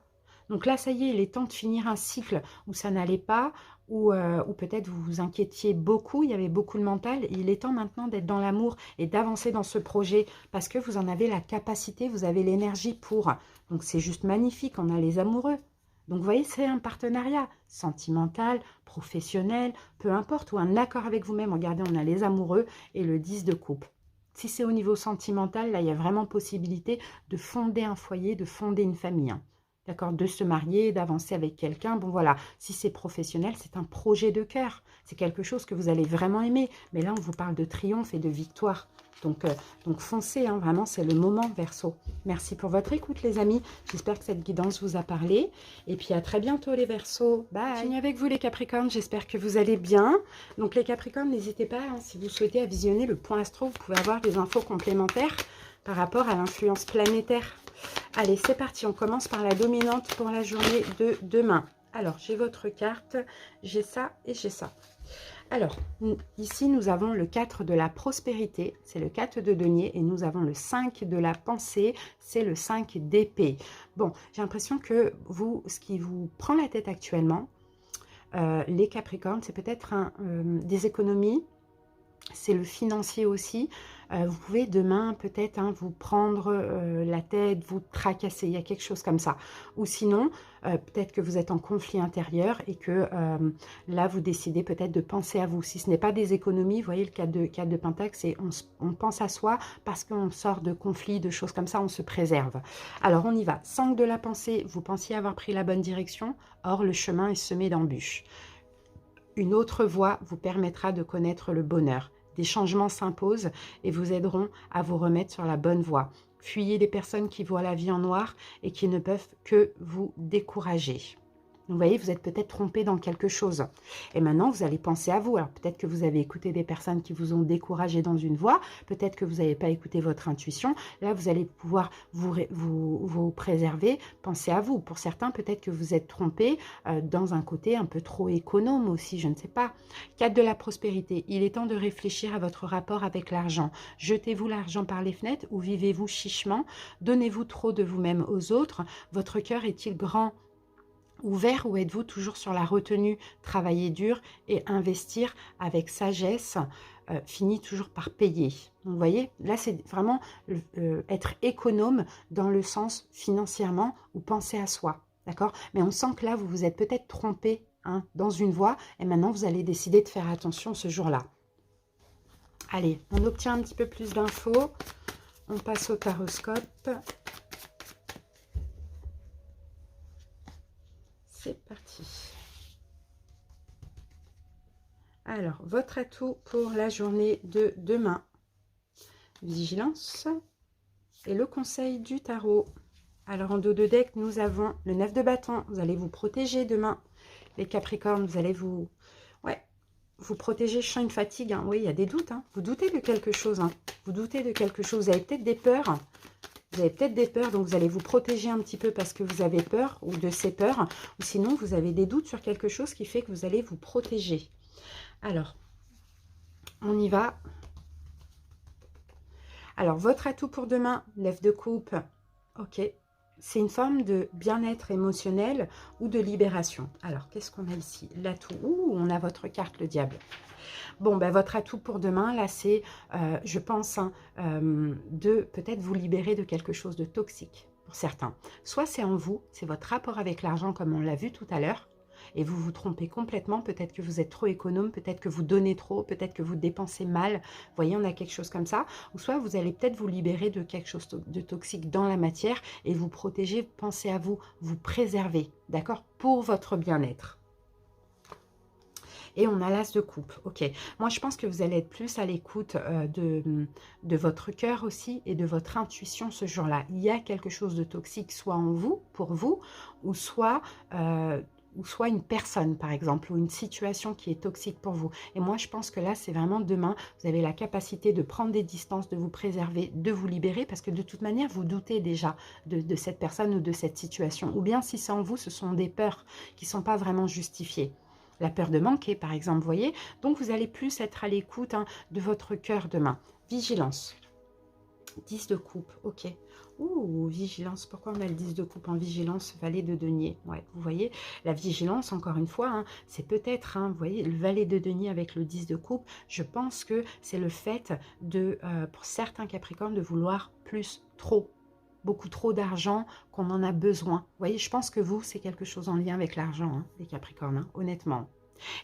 Donc là, ça y est, il est temps de finir un cycle où ça n'allait pas, ou peut-être vous vous inquiétiez beaucoup, il y avait beaucoup de mental. Il est temps maintenant d'être dans l'amour et d'avancer dans ce projet parce que vous en avez la capacité, vous avez l'énergie pour. Donc c'est juste magnifique, on a les amoureux. Donc vous voyez, c'est un partenariat sentimental, professionnel, peu importe, ou un accord avec vous-même. Regardez, on a les amoureux et le 10 de coupe. Si c'est au niveau sentimental, là, il y a vraiment possibilité de fonder un foyer, de fonder une famille. Hein. D'accord, de se marier, d'avancer avec quelqu'un. Bon, voilà, si c'est professionnel, c'est un projet de cœur. C'est quelque chose que vous allez vraiment aimer. Mais là, on vous parle de triomphe et de victoire. Donc foncez, hein, vraiment, c'est le moment, Verseau. Merci pour votre écoute, les amis. J'espère que cette guidance vous a parlé. Et puis, à très bientôt, les Verseaux. Bye. Continue avec vous, les Capricornes. J'espère que vous allez bien. Donc, les Capricornes, n'hésitez pas, hein, si vous souhaitez, à visionner le point astro. Vous pouvez avoir des infos complémentaires par rapport à l'influence planétaire. Allez, c'est parti. On commence par la dominante pour la journée de demain. Alors, j'ai votre carte. J'ai ça et j'ai ça. Alors, ici, nous avons le 4 de la prospérité, c'est le 4 de denier, et nous avons le 5 de la pensée, c'est le 5 d'épée. Bon, j'ai l'impression que vous, ce qui vous prend la tête actuellement, les Capricornes, c'est peut-être des économies, c'est le financier aussi. Vous pouvez demain peut-être vous prendre la tête, vous tracasser, il y a quelque chose comme ça. Ou sinon, peut-être que vous êtes en conflit intérieur et que là, vous décidez peut-être de penser à vous. Si ce n'est pas des économies, vous voyez le cadre de Pentacle, c'est on pense à soi parce qu'on sort de conflits, de choses comme ça, on se préserve. Alors, on y va. 5 de la pensée, vous pensiez avoir pris la bonne direction, or le chemin est semé d'embûches. Une autre voie vous permettra de connaître le bonheur. Des changements s'imposent et vous aideront à vous remettre sur la bonne voie. Fuyez les personnes qui voient la vie en noir et qui ne peuvent que vous décourager. Vous voyez, vous êtes peut-être trompé dans quelque chose. Et maintenant, vous allez penser à vous. Alors, peut-être que vous avez écouté des personnes qui vous ont découragé dans une voie. Peut-être que vous n'avez pas écouté votre intuition. Là, vous allez pouvoir vous préserver. Pensez à vous. Pour certains, peut-être que vous êtes trompé dans un côté un peu trop économe aussi, je ne sais pas. 4 de la prospérité. Il est temps de réfléchir à votre rapport avec l'argent. Jetez-vous l'argent par les fenêtres ou vivez-vous chichement? Donnez-vous trop de vous-même aux autres? Votre cœur est-il grand, ouvert, ou êtes-vous toujours sur la retenue? Travailler dur et investir avec sagesse finit toujours par payer. Donc, vous voyez, là c'est vraiment être économe dans le sens financièrement ou penser à soi. D'accord? Mais on sent que là, vous vous êtes peut-être trompé dans une voie et maintenant vous allez décider de faire attention ce jour-là. Allez, on obtient un petit peu plus d'infos. On passe au taroscope. C'est parti. Alors, votre atout pour la journée de demain. Vigilance et le conseil du tarot. Alors, en dos de deck, nous avons le 9 de bâton. Vous allez vous protéger demain. Les Capricornes, vous allez vous protéger. Je sens une fatigue. Oui, il y a des doutes. Vous doutez de quelque chose. Vous doutez de quelque chose. Vous avez peut-être des peurs. Vous avez peut-être des peurs, donc vous allez vous protéger un petit peu parce que vous avez peur ou de ces peurs. Ou sinon, vous avez des doutes sur quelque chose qui fait que vous allez vous protéger. Alors, on y va. Alors, votre atout pour demain, 9 de coupe. Ok. C'est une forme de bien-être émotionnel ou de libération. Alors, qu'est-ce qu'on a ici? L'atout. Ouh, on a votre carte, le diable. Bon, ben, votre atout pour demain, là, c'est, je pense, de peut-être vous libérer de quelque chose de toxique pour certains. Soit c'est en vous, c'est votre rapport avec l'argent, comme on l'a vu tout à l'heure, et vous vous trompez complètement. Peut-être que vous êtes trop économe, peut-être que vous donnez trop, peut-être que vous dépensez mal. Vous voyez, on a quelque chose comme ça. Ou soit vous allez peut-être vous libérer de quelque chose de toxique dans la matière et vous protéger. Pensez à vous, vous préserver, d'accord, pour votre bien-être. Et on a l'as de coupe. Ok, moi je pense que vous allez être plus à l'écoute de votre cœur aussi et de votre intuition ce jour-là. Il y a quelque chose de toxique soit en vous, pour vous, ou soit une personne par exemple, ou une situation qui est toxique pour vous. Et moi je pense que là c'est vraiment demain, vous avez la capacité de prendre des distances, de vous préserver, de vous libérer, parce que de toute manière vous doutez déjà de cette personne ou de cette situation. Ou bien si c'est en vous, ce sont des peurs qui ne sont pas vraiment justifiées. La peur de manquer, par exemple, vous voyez. Donc, vous allez plus être à l'écoute de votre cœur demain. Vigilance. 10 de coupe, ok. Ouh, vigilance. Pourquoi on a le 10 de coupe en vigilance? Valet de denier. Ouais, vous voyez, la vigilance, encore une fois, c'est peut-être, vous voyez, le valet de denier avec le 10 de coupe. Je pense que c'est le fait de, pour certains Capricornes, de vouloir plus, trop. Beaucoup trop d'argent, qu'on en a besoin. Vous voyez, je pense que vous, c'est quelque chose en lien avec l'argent, les Capricornes, honnêtement.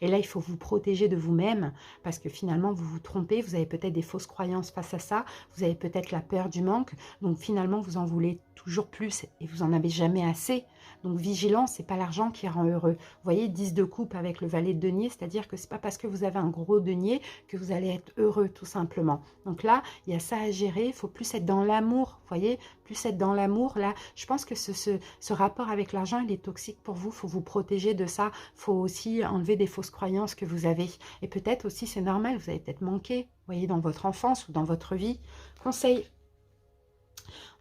Et là, il faut vous protéger de vous-même parce que finalement, vous vous trompez. Vous avez peut-être des fausses croyances face à ça. Vous avez peut-être la peur du manque. Donc finalement, vous en voulez toujours plus et vous n'en avez jamais assez. Donc vigilance, c'est pas l'argent qui rend heureux. Vous voyez, 10 de coupe avec le valet de denier, c'est-à-dire que c'est pas parce que vous avez un gros denier que vous allez être heureux tout simplement. Donc là, il y a ça à gérer. Il faut plus être dans l'amour, vous voyez, plus être dans l'amour. Là, je pense que ce rapport avec l'argent, il est toxique pour vous. Il faut vous protéger de ça. Il faut aussi enlever des fausses croyances que vous avez. Et peut-être aussi, c'est normal, vous avez peut-être manqué, vous voyez, dans votre enfance ou dans votre vie. Conseil.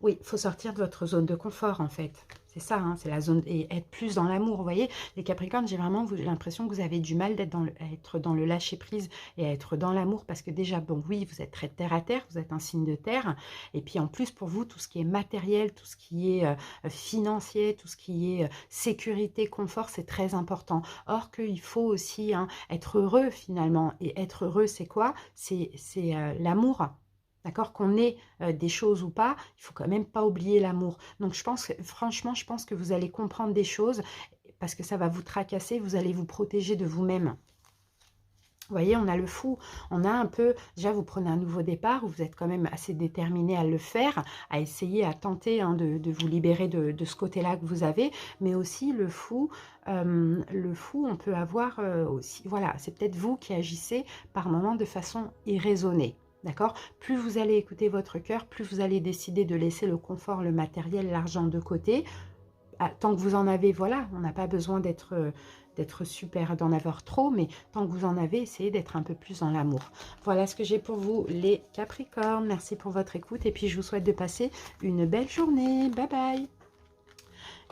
Oui, il faut sortir de votre zone de confort, en fait. C'est ça, hein, c'est la zone, et être plus dans l'amour, vous voyez. Les Capricornes, j'ai vraiment l'impression que vous avez du mal d'être à être dans le lâcher-prise et à être dans l'amour, parce que déjà, bon, oui, vous êtes très terre à terre, vous êtes un signe de terre, et puis en plus, pour vous, tout ce qui est matériel, tout ce qui est financier, tout ce qui est sécurité, confort, c'est très important. Or qu'il faut aussi hein, être heureux finalement, et être heureux, c'est quoi? C'est l'amour. D'accord, qu'on ait des choses ou pas, il faut quand même pas oublier l'amour. Donc je pense, franchement, je pense que vous allez comprendre des choses parce que ça va vous tracasser, vous allez vous protéger de vous-même. Vous voyez, on a le fou, on a un peu, déjà vous prenez un nouveau départ, où vous êtes quand même assez déterminé à le faire, à essayer, à tenter hein, de vous libérer de ce côté-là que vous avez, mais aussi le fou, on peut avoir aussi, voilà, c'est peut-être vous qui agissez par moments de façon irraisonnée. D'accord? Plus vous allez écouter votre cœur, plus vous allez décider de laisser le confort, le matériel, l'argent de côté. Ah, tant que vous en avez, voilà, on n'a pas besoin d'être super, d'en avoir trop, mais tant que vous en avez, essayez d'être un peu plus dans l'amour. Voilà ce que j'ai pour vous, les Capricornes. Merci pour votre écoute et puis je vous souhaite de passer une belle journée. Bye bye.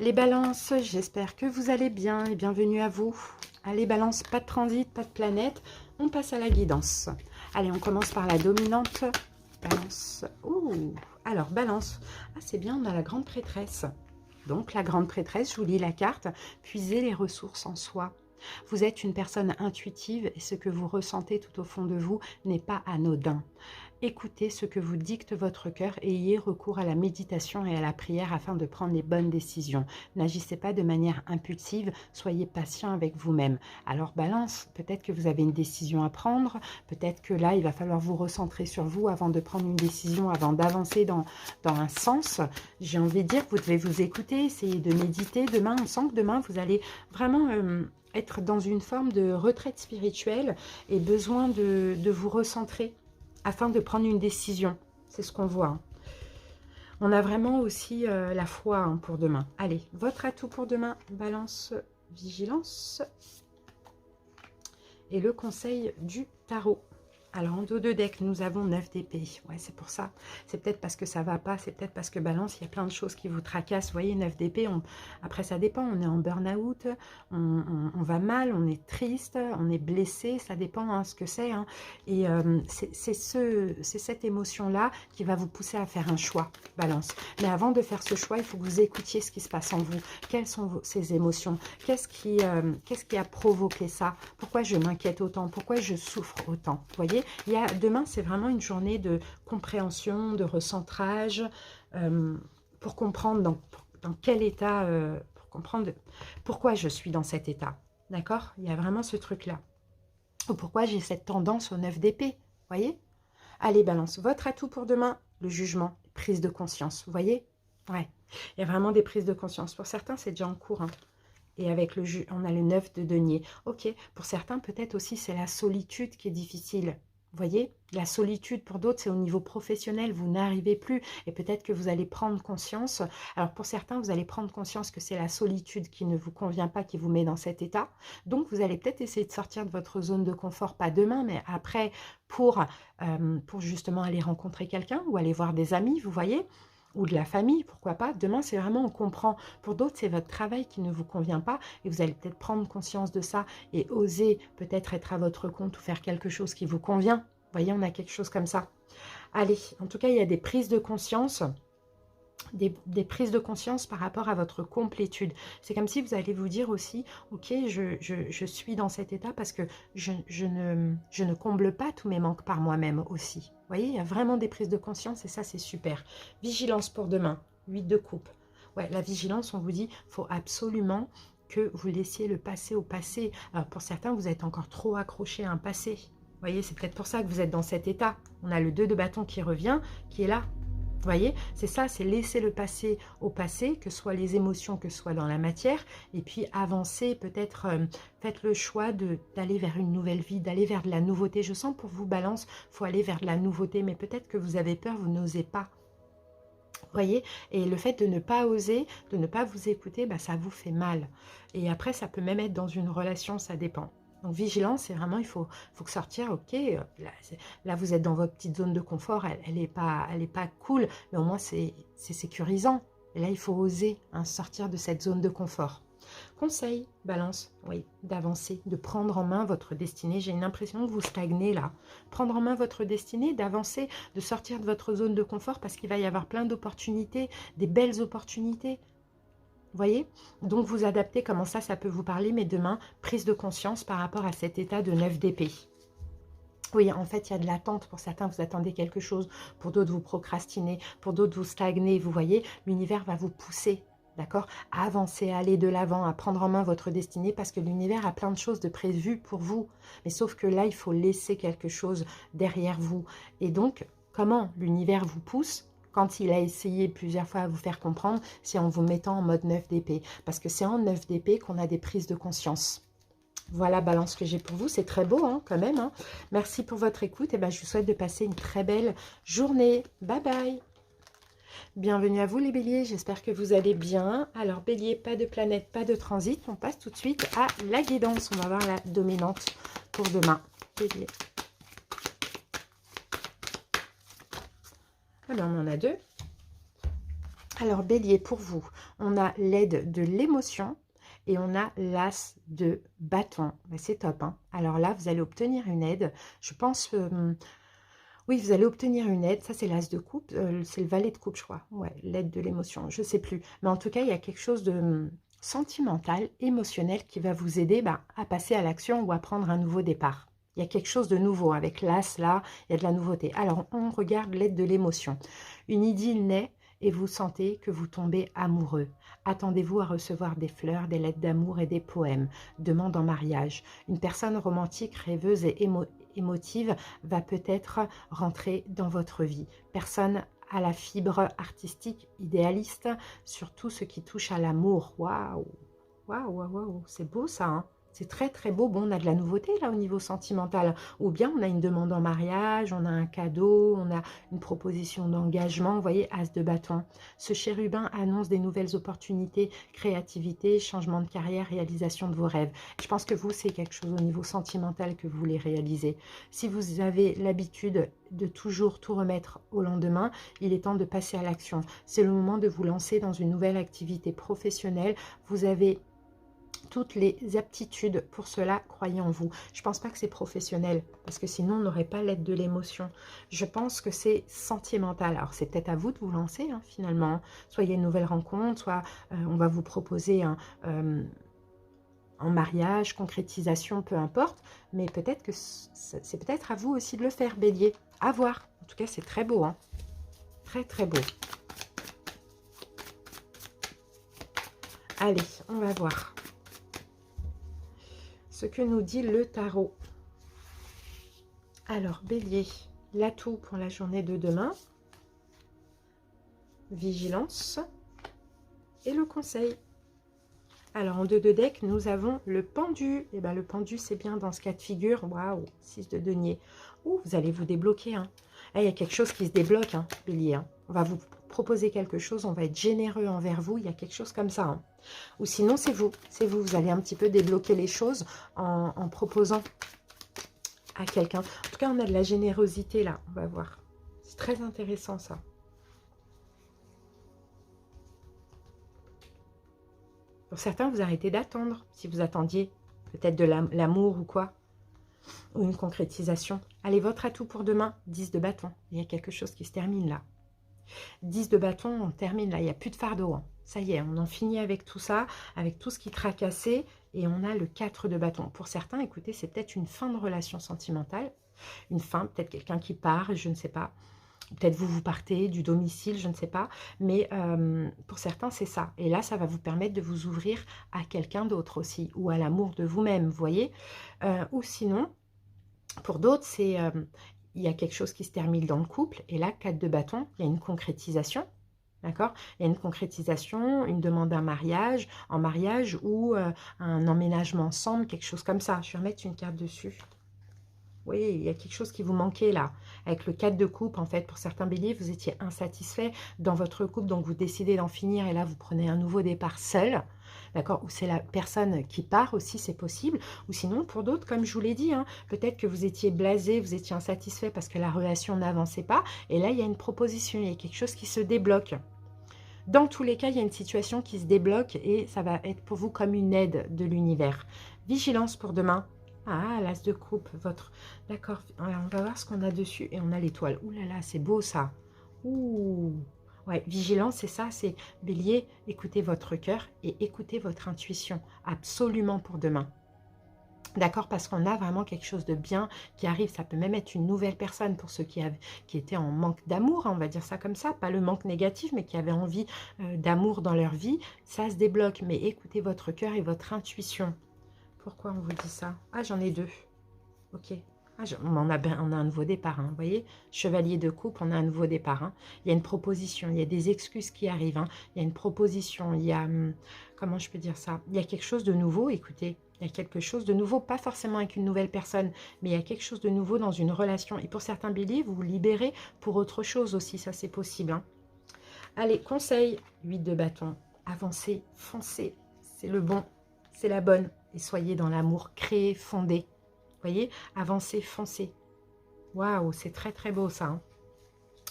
Les Balances, j'espère que vous allez bien et bienvenue à vous. Allez, Balance, pas de transit, pas de planète. On passe à la guidance. Allez, on commence par la dominante. Balance. Ouh, alors, Balance. Ah, c'est bien, on a la grande prêtresse. Donc, la grande prêtresse, je vous lis la carte, puisez les ressources en soi. Vous êtes une personne intuitive et ce que vous ressentez tout au fond de vous n'est pas anodin. Écoutez ce que vous dicte votre cœur et ayez recours à la méditation et à la prière afin de prendre les bonnes décisions. N'agissez pas de manière impulsive, soyez patient avec vous-même. Alors Balance, peut-être que vous avez une décision à prendre, peut-être que là il va falloir vous recentrer sur vous avant de prendre une décision, avant d'avancer dans un sens. J'ai envie de dire que vous devez vous écouter, essayer de méditer. Demain, on sent que demain vous allez vraiment être dans une forme de retraite spirituelle et besoin de vous recentrer afin de prendre une décision. C'est ce qu'on voit. Hein. On a vraiment aussi la foi hein, pour demain. Allez, votre atout pour demain, Balance, vigilance. Et le conseil du tarot. Alors, en dos de deck, nous avons 9 d'épée. Ouais, c'est pour ça. C'est peut-être parce que ça va pas. C'est peut-être parce que Balance, il y a plein de choses qui vous tracassent. Vous voyez, 9 d'épée, après, ça dépend. On est en burn-out, on va mal, on est triste, on est blessé. Ça dépend hein, ce que c'est. Hein. Et c'est cette émotion-là qui va vous pousser à faire un choix, Balance. Mais avant de faire ce choix, il faut que vous écoutiez ce qui se passe en vous. Quelles sont ces émotions? Qu'est-ce qui a provoqué ça? Pourquoi je m'inquiète autant? Pourquoi je souffre autant? Vous voyez, demain, c'est vraiment une journée de compréhension, de recentrage, pour comprendre dans quel état, pour comprendre pourquoi je suis dans cet état. D'accord? Il y a vraiment ce truc-là. Ou pourquoi j'ai cette tendance au 9 d'épée. Vous voyez? Allez, Balance. Votre atout pour demain, le jugement, prise de conscience. Vous voyez? Ouais. Il y a vraiment des prises de conscience. Pour certains, c'est déjà en cours. Hein. Et avec on a le 9 de denier. Ok, pour certains, peut-être aussi, c'est la solitude qui est difficile. Vous voyez, la solitude pour d'autres, c'est au niveau professionnel, vous n'arrivez plus et peut-être que vous allez prendre conscience. Alors pour certains, vous allez prendre conscience que c'est la solitude qui ne vous convient pas, qui vous met dans cet état. Donc vous allez peut-être essayer de sortir de votre zone de confort, pas demain, mais après, pour justement aller rencontrer quelqu'un ou aller voir des amis, vous voyez, ou de la famille, pourquoi pas. Demain, c'est vraiment on comprend. Pour d'autres, c'est votre travail qui ne vous convient pas et vous allez peut-être prendre conscience de ça et oser peut-être être à votre compte ou faire quelque chose qui vous convient. Vous voyez, on a quelque chose comme ça. Allez, en tout cas, il y a des prises de conscience. Des prises de conscience par rapport à votre complétude. C'est comme si vous allez vous dire aussi, ok, je suis dans cet état parce que je ne comble pas tous mes manques par moi-même aussi. Vous voyez, il y a vraiment des prises de conscience et ça, c'est super. Vigilance pour demain, 8 de coupe. Ouais, la vigilance, on vous dit, il faut absolument que vous laissiez le passé au passé. Alors, pour certains, vous êtes encore trop accroché à un passé. Vous voyez, c'est peut-être pour ça que vous êtes dans cet état. On a le 2 de bâton qui revient, qui est là. Vous voyez, c'est ça, c'est laisser le passé au passé, que ce soit les émotions, que ce soit dans la matière, et puis avancer, peut-être, faites le choix d'aller vers une nouvelle vie, d'aller vers de la nouveauté. Je sens pour vous, Balance, il faut aller vers de la nouveauté, mais peut-être que vous avez peur, vous n'osez pas. Vous voyez, et le fait de ne pas oser, de ne pas vous écouter, bah, ça vous fait mal. Et après, ça peut même être dans une relation, ça dépend. Donc, vigilance, c'est vraiment, il faut que sortir, ok, là, vous êtes dans votre petite zone de confort, elle est pas cool, mais au moins, c'est sécurisant. Et là, il faut oser hein, sortir de cette zone de confort. Conseil, Balance, oui, d'avancer, de prendre en main votre destinée. J'ai une impression que vous stagnez là. Prendre en main votre destinée, d'avancer, de sortir de votre zone de confort parce qu'il va y avoir plein d'opportunités, des belles opportunités. Vous voyez? Donc vous adaptez, comment ça peut vous parler, mais demain, prise de conscience par rapport à cet état de 9 d'épée. Oui, en fait, il y a de l'attente. Pour certains, vous attendez quelque chose. Pour d'autres, vous procrastinez. Pour d'autres, vous stagnez. Vous voyez, l'univers va vous pousser, d'accord, à avancer, à aller de l'avant, à prendre en main votre destinée parce que l'univers a plein de choses de prévues pour vous. Mais sauf que là, il faut laisser quelque chose derrière vous. Et donc, comment l'univers vous pousse quand il a essayé plusieurs fois à vous faire comprendre, c'est en vous mettant en mode 9 d'épée. Parce que c'est en 9 d'épée qu'on a des prises de conscience. Voilà, Balance, que j'ai pour vous. C'est très beau, hein, quand même. Hein. Merci pour votre écoute. Et ben, je vous souhaite de passer une très belle journée. Bye bye. Bienvenue à vous, les béliers. J'espère que vous allez bien. Alors, bélier, pas de planète, pas de transit. On passe tout de suite à la guidance. On va voir la dominante pour demain. Bélier. Alors, on en a deux. Alors, bélier, pour vous, on a l'aide de l'émotion. Et on a l'as de bâton. C'est top. Hein. Alors là, vous allez obtenir une aide. Je pense... oui, vous allez obtenir une aide. Ça, c'est l'as de coupe. C'est le valet de coupe, je crois. Ouais, l'aide de l'émotion. Je ne sais plus. Mais en tout cas, il y a quelque chose de sentimental, émotionnel qui va vous aider à passer à l'action ou à prendre un nouveau départ. Il y a quelque chose de nouveau. Avec l'as, là, il y a de la nouveauté. Alors, on regarde l'aide de l'émotion. Une idylle naît et vous sentez que vous tombez amoureux. Attendez-vous à recevoir des fleurs, des lettres d'amour et des poèmes. Demande en mariage. Une personne romantique, rêveuse et émotive va peut-être rentrer dans votre vie. Personne à la fibre artistique, idéaliste, surtout ce qui touche à l'amour. Waouh, waouh, waouh, waouh, c'est beau ça, hein. C'est très très beau. Bon, on a de la nouveauté là au niveau sentimental. Ou bien on a une demande en mariage, on a un cadeau, on a une proposition d'engagement. Vous voyez, as de bâton. Ce chérubin annonce des nouvelles opportunités, créativité, changement de carrière, réalisation de vos rêves. Je pense que vous, c'est quelque chose au niveau sentimental que vous voulez réaliser. Si vous avez l'habitude de toujours tout remettre au lendemain, il est temps de passer à l'action. C'est le moment de vous lancer dans une nouvelle activité professionnelle. Vous avez toutes les aptitudes pour cela, croyez en vous. Je ne pense pas que c'est professionnel, parce que sinon on n'aurait pas l'aide de l'émotion. Je pense que c'est sentimental. Alors c'est peut-être à vous de vous lancer hein, finalement. Soit il y a une nouvelle rencontre, soit on va vous proposer en mariage, concrétisation, peu importe. Mais peut-être que c'est peut-être à vous aussi de le faire, bélier. À voir. En tout cas, c'est très beau. Hein. Très très beau. Allez, on va voir ce que nous dit le tarot. Alors, bélier, l'atout pour la journée de demain, vigilance et le conseil. Alors, en 2 de deck, nous avons le pendu. Et bien, le pendu, c'est bien dans ce cas de figure. Waouh, 6 de denier. Ouh, vous allez vous débloquer. Hein. Là, il y a quelque chose qui se débloque, hein, bélier. Hein. On va vous proposer quelque chose, on va être généreux envers vous. Il y a quelque chose comme ça. Hein. Ou sinon, c'est vous. C'est vous. Vous allez un petit peu débloquer les choses en proposant à quelqu'un. En tout cas, on a de la générosité là. On va voir. C'est très intéressant, ça. Pour certains, vous arrêtez d'attendre. Si vous attendiez peut-être de l'amour ou quoi. Ou une concrétisation. Allez, votre atout pour demain, 10 de bâton. Il y a quelque chose qui se termine là. 10 de bâton, on termine là. Il n'y a plus de fardeau. Hein. Ça y est, on en finit avec tout ça, avec tout ce qui tracassait. Et on a le 4 de bâton. Pour certains, écoutez, c'est peut-être une fin de relation sentimentale. Une fin, peut-être quelqu'un qui part, je ne sais pas. Peut-être vous partez du domicile, je ne sais pas. Mais pour certains, c'est ça. Et là, ça va vous permettre de vous ouvrir à quelqu'un d'autre aussi. Ou à l'amour de vous-même, vous voyez. Ou sinon, pour d'autres, c'est... il y a quelque chose qui se termine dans le couple. Et là, 4 de bâton, il y a une concrétisation. D'accord? Il y a une concrétisation, une demande d'un mariage, en mariage ou un emménagement ensemble, quelque chose comme ça. Je vais remettre une carte dessus. Oui, il y a quelque chose qui vous manquait là. Avec le 4 de coupe, en fait, pour certains béliers, vous étiez insatisfait dans votre couple, donc vous décidez d'en finir et là, vous prenez un nouveau départ seul. D'accord? Ou c'est la personne qui part aussi, c'est possible. Ou sinon, pour d'autres, comme je vous l'ai dit, hein, peut-être que vous étiez blasé, vous étiez insatisfait parce que la relation n'avançait pas. Et là, il y a une proposition, il y a quelque chose qui se débloque. Dans tous les cas, il y a une situation qui se débloque et ça va être pour vous comme une aide de l'univers. Vigilance pour demain. Ah, l'as de coupe, votre... D'accord, alors on va voir ce qu'on a dessus et on a l'étoile. Ouh là là, c'est beau ça. Ouh. Ouais, vigilance, c'est ça, c'est Bélier, écoutez votre cœur et écoutez votre intuition. Absolument pour demain. D'accord, parce qu'on a vraiment quelque chose de bien qui arrive. Ça peut même être une nouvelle personne pour ceux qui étaient en manque d'amour, hein, on va dire ça comme ça. Pas le manque négatif, mais qui avaient envie d'amour dans leur vie. Ça se débloque, mais écoutez votre cœur et votre intuition. Pourquoi on vous dit ça? Ah, j'en ai deux. Ok. Ah, on a un nouveau départ, hein, vous voyez. Chevalier de coupe, on a un nouveau départ. Hein. Il y a une proposition, il y a des excuses qui arrivent. Hein. Il y a une proposition, il y a... comment je peux dire ça? Il y a quelque chose de nouveau, écoutez. Il y a quelque chose de nouveau, pas forcément avec une nouvelle personne, mais il y a quelque chose de nouveau dans une relation. Et pour certains béliers, vous vous libérez pour autre chose aussi, ça c'est possible. Hein. Allez, conseil, 8 de bâton. Avancez, foncez, c'est le bon, c'est la bonne. Et soyez dans l'amour, créez, fondez. Vous voyez, avancez, foncez. Waouh, c'est très très beau ça. Hein.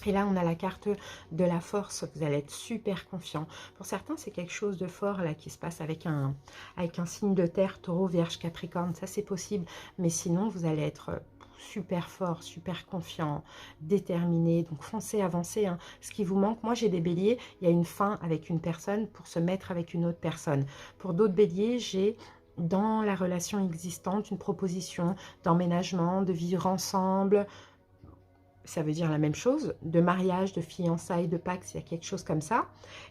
Et là, on a la carte de la force. Vous allez être super confiant. Pour certains, c'est quelque chose de fort là qui se passe avec un signe de terre, taureau, vierge, capricorne. Ça, c'est possible. Mais sinon, vous allez être super fort, super confiant, déterminé. Donc, foncez, avancez. Hein. Ce qui vous manque, moi, j'ai des béliers. Il y a une fin avec une personne pour se mettre avec une autre personne. Pour d'autres béliers, j'ai... dans la relation existante, une proposition d'emménagement, de vivre ensemble, ça veut dire la même chose, de mariage, de fiançailles, de Pax, il y a quelque chose comme ça.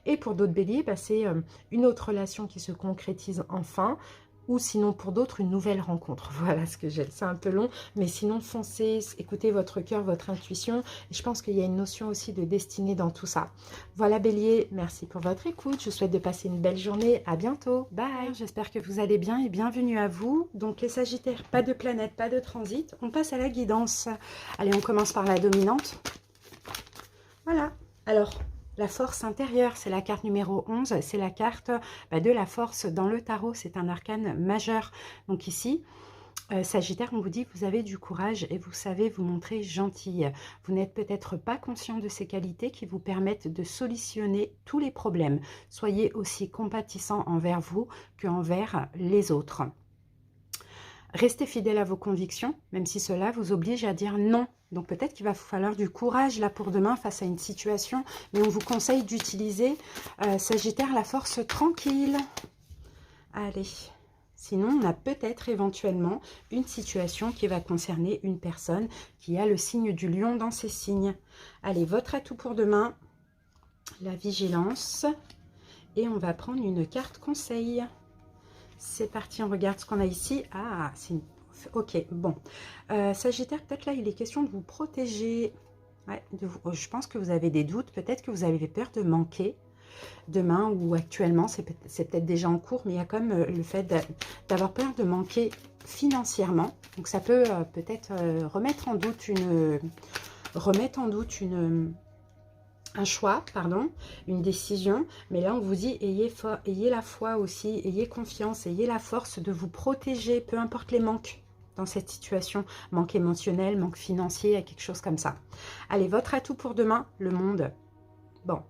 Et pour d'autres béliers, bah, c'est une autre relation qui se concrétise enfin, ou sinon pour d'autres, une nouvelle rencontre. Voilà ce que j'ai. C'est un peu long, mais sinon foncez, écoutez votre cœur, votre intuition. Et je pense qu'il y a une notion aussi de destinée dans tout ça. Voilà bélier, merci pour votre écoute. Je vous souhaite de passer une belle journée. À bientôt. Bye. J'espère que vous allez bien et bienvenue à vous. Donc les Sagittaires, pas de planète, pas de transit. On passe à la guidance. Allez, on commence par la dominante. Voilà. Alors, la force intérieure, c'est la carte numéro 11. C'est la carte de la force dans le tarot. C'est un arcane majeur. Donc ici, Sagittaire, on vous dit que vous avez du courage et vous savez vous montrer gentille. Vous n'êtes peut-être pas conscient de ces qualités qui vous permettent de solutionner tous les problèmes. Soyez aussi compatissant envers vous qu'envers les autres. Restez fidèle à vos convictions, même si cela vous oblige à dire non. Donc peut-être qu'il va vous falloir du courage là pour demain face à une situation, mais on vous conseille d'utiliser, Sagittaire, la force tranquille. Allez, sinon on a peut-être éventuellement une situation qui va concerner une personne qui a le signe du lion dans ses signes. Allez, votre atout pour demain, la vigilance. Et on va prendre une carte conseil. C'est parti, on regarde ce qu'on a ici. Ah, c'est une... Ok, bon. Sagittaire, peut-être là, il est question de vous protéger. Ouais, je pense que vous avez des doutes. Peut-être que vous avez peur de manquer demain ou actuellement. C'est peut-être déjà en cours, mais il y a quand même le fait d'avoir peur de manquer financièrement. Donc, ça peut peut-être remettre en doute un choix, pardon, une décision, mais là on vous dit ayez la foi aussi, ayez confiance, ayez la force de vous protéger, peu importe les manques dans cette situation, manque émotionnel, manque financier, quelque chose comme ça. Allez, votre atout pour demain, le monde. Bon,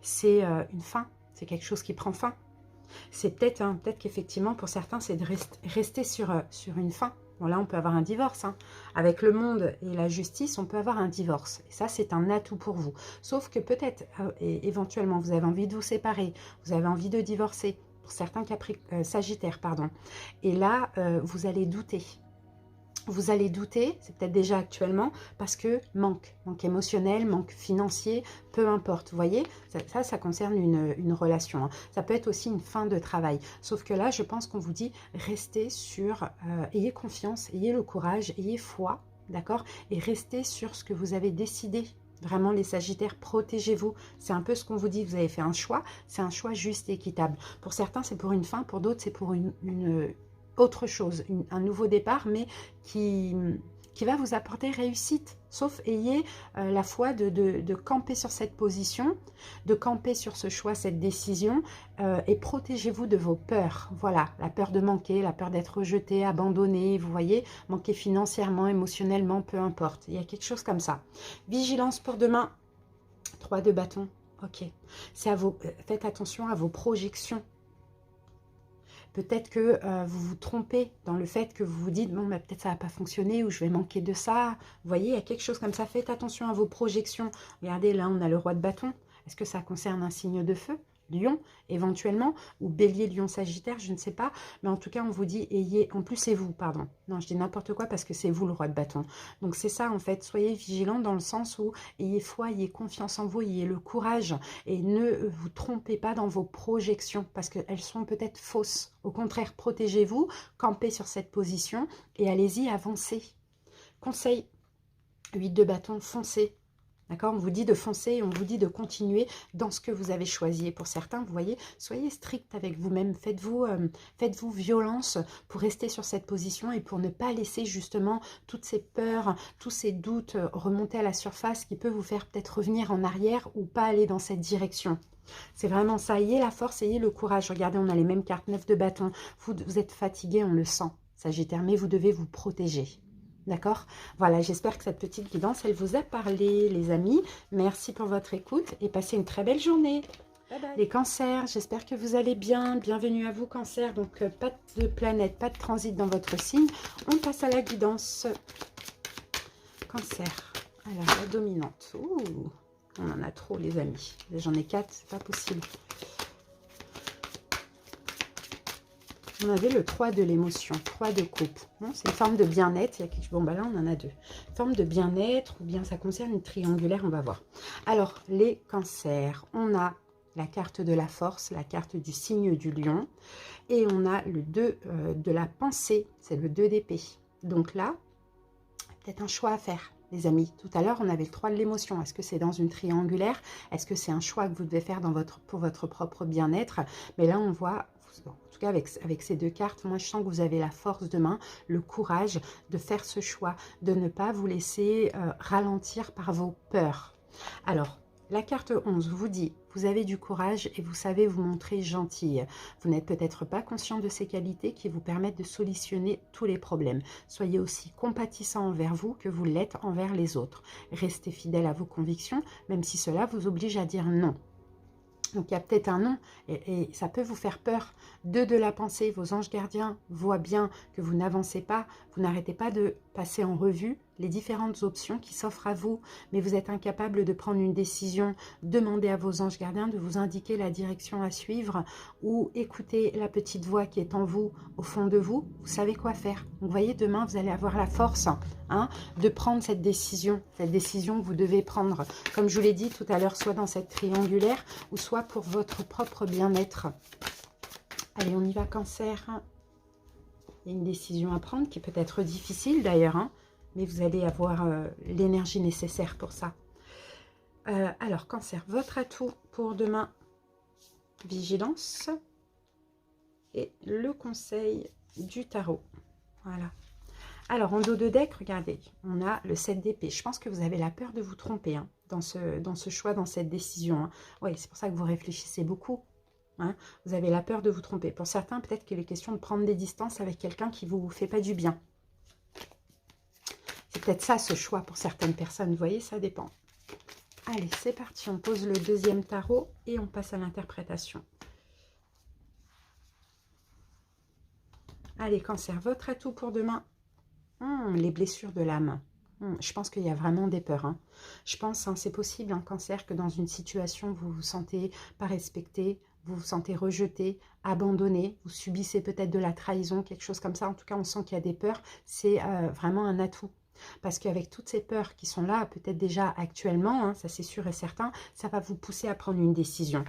c'est une fin, c'est quelque chose qui prend fin. C'est peut-être qu'effectivement pour certains c'est de rester sur une fin. Bon, là, on peut avoir un divorce. Hein. Avec le monde et la justice, on peut avoir un divorce. Et ça, c'est un atout pour vous. Sauf que peut-être, éventuellement, vous avez envie de vous séparer. Vous avez envie de divorcer. Pour certains Sagittaires, pardon. Et là, vous allez douter. Vous allez douter, c'est peut-être déjà actuellement, parce que manque émotionnel, manque financier, peu importe, vous voyez, ça concerne une relation. Hein. Ça peut être aussi une fin de travail. Sauf que là, je pense qu'on vous dit, restez sur, ayez confiance, ayez le courage, ayez foi, d'accord? Et restez sur ce que vous avez décidé. Vraiment, les Sagittaires, protégez-vous. C'est un peu ce qu'on vous dit, vous avez fait un choix, c'est un choix juste et équitable. Pour certains, c'est pour une fin, pour d'autres, c'est pour une autre chose, un nouveau départ, mais qui va vous apporter réussite. Sauf ayez la foi de camper sur cette position, de camper sur ce choix, cette décision, et protégez-vous de vos peurs. Voilà, la peur de manquer, la peur d'être rejeté, abandonné, vous voyez, manquer financièrement, émotionnellement, peu importe. Il y a quelque chose comme ça. Vigilance pour demain, 3 de bâton. Ok. C'est à vos, faites attention à vos projections. Peut-être que vous vous trompez dans le fait que vous vous dites, bon, bah, peut-être ça va pas fonctionner ou je vais manquer de ça. Vous voyez, il y a quelque chose comme ça. Faites attention à vos projections. Regardez, là, on a le roi de bâton. Est-ce que ça concerne un signe de feu? Lion, éventuellement, ou bélier, lion, sagittaire, je ne sais pas. Mais en tout cas, on vous dit, ayez... En plus, c'est vous, pardon. Non, je dis n'importe quoi parce que c'est vous le roi de bâton. Donc, c'est ça, en fait. Soyez vigilants dans le sens où ayez foi, ayez confiance en vous, ayez le courage. Et ne vous trompez pas dans vos projections parce qu'elles sont peut-être fausses. Au contraire, protégez-vous, campez sur cette position et allez-y, avancez. Conseil, 8 de bâton, foncez. D'accord? On vous dit de foncer et on vous dit de continuer dans ce que vous avez choisi. Et pour certains, vous voyez, soyez strict avec vous-même. Faites-vous violence pour rester sur cette position et pour ne pas laisser justement toutes ces peurs, tous ces doutes remonter à la surface qui peut vous faire peut-être revenir en arrière ou pas aller dans cette direction. C'est vraiment ça. Ayez la force, ayez le courage. Regardez, on a les mêmes cartes, 9 de bâton. Vous êtes fatigué, on le sent, Sagittaire, mais vous devez vous protéger. D'accord? Voilà, j'espère que cette petite guidance, elle vous a parlé, les amis. Merci pour votre écoute et passez une très belle journée. Bye bye. Les cancers, j'espère que vous allez bien. Bienvenue à vous, cancer. Donc, pas de planète, pas de transit dans votre signe. On passe à la guidance. Cancer. Alors, la dominante. Ouh, on en a trop, les amis. J'en ai 4, c'est pas possible. On avait le 3 de l'émotion, 3 de coupe. C'est une forme de bien-être. Bon, bah là, on en a 2. Forme de bien-être, ou bien ça concerne une triangulaire, on va voir. Alors, les cancers, on a la carte de la force, la carte du signe du lion. Et on a le 2 de la pensée, c'est le 2 d'épée. Donc là, peut-être un choix à faire, les amis. Tout à l'heure, on avait le 3 de l'émotion. Est-ce que c'est dans une triangulaire? Est-ce que c'est un choix que vous devez faire pour votre propre bien-être? Mais là, on voit... En tout cas, avec ces 2 cartes, moi, je sens que vous avez la force de main, le courage de faire ce choix, de ne pas vous laisser ralentir par vos peurs. Alors, la carte 11 vous dit, vous avez du courage et vous savez vous montrer gentille. Vous n'êtes peut-être pas conscient de ces qualités qui vous permettent de solutionner tous les problèmes. Soyez aussi compatissant envers vous que vous l'êtes envers les autres. Restez fidèle à vos convictions, même si cela vous oblige à dire non. Donc, il y a peut-être un non et ça peut vous faire peur. 2 de la pensée, vos anges gardiens voient bien que vous n'avancez pas, vous n'arrêtez pas de passer en revue les différentes options qui s'offrent à vous, mais vous êtes incapable de prendre une décision. Demandez à vos anges gardiens de vous indiquer la direction à suivre ou écoutez la petite voix qui est en vous, au fond de vous, vous savez quoi faire. Donc, vous voyez, demain, vous allez avoir la force de prendre cette décision que vous devez prendre, comme je vous l'ai dit tout à l'heure, soit dans cette triangulaire ou soit pour votre propre bien-être. Allez, on y va, cancer. Il y a une décision à prendre qui peut être difficile d'ailleurs, mais vous allez avoir l'énergie nécessaire pour ça. Alors, cancer, votre atout pour demain, vigilance et le conseil du tarot. Voilà. Alors, en dos de deck, regardez, on a le 7 d'épée. Je pense que vous avez la peur de vous tromper dans ce choix, dans cette décision. Oui, c'est pour ça que vous réfléchissez beaucoup. Vous avez la peur de vous tromper. Pour certains, peut-être qu'il est question de prendre des distances avec quelqu'un qui ne vous fait pas du bien. C'est peut-être ça, ce choix, pour certaines personnes. Vous voyez, ça dépend. Allez, c'est parti. On pose le deuxième tarot et on passe à l'interprétation. Allez, cancer, votre atout pour demain. Les blessures de l'âme. Je pense qu'il y a vraiment des peurs. Je pense, c'est possible, cancer, que dans une situation, vous vous sentez pas respecté, vous vous sentez rejeté, abandonné, vous subissez peut-être de la trahison, quelque chose comme ça. En tout cas, on sent qu'il y a des peurs. C'est vraiment un atout. Parce qu'avec toutes ces peurs qui sont là, peut-être déjà actuellement, ça c'est sûr et certain, ça va vous pousser à prendre une décision.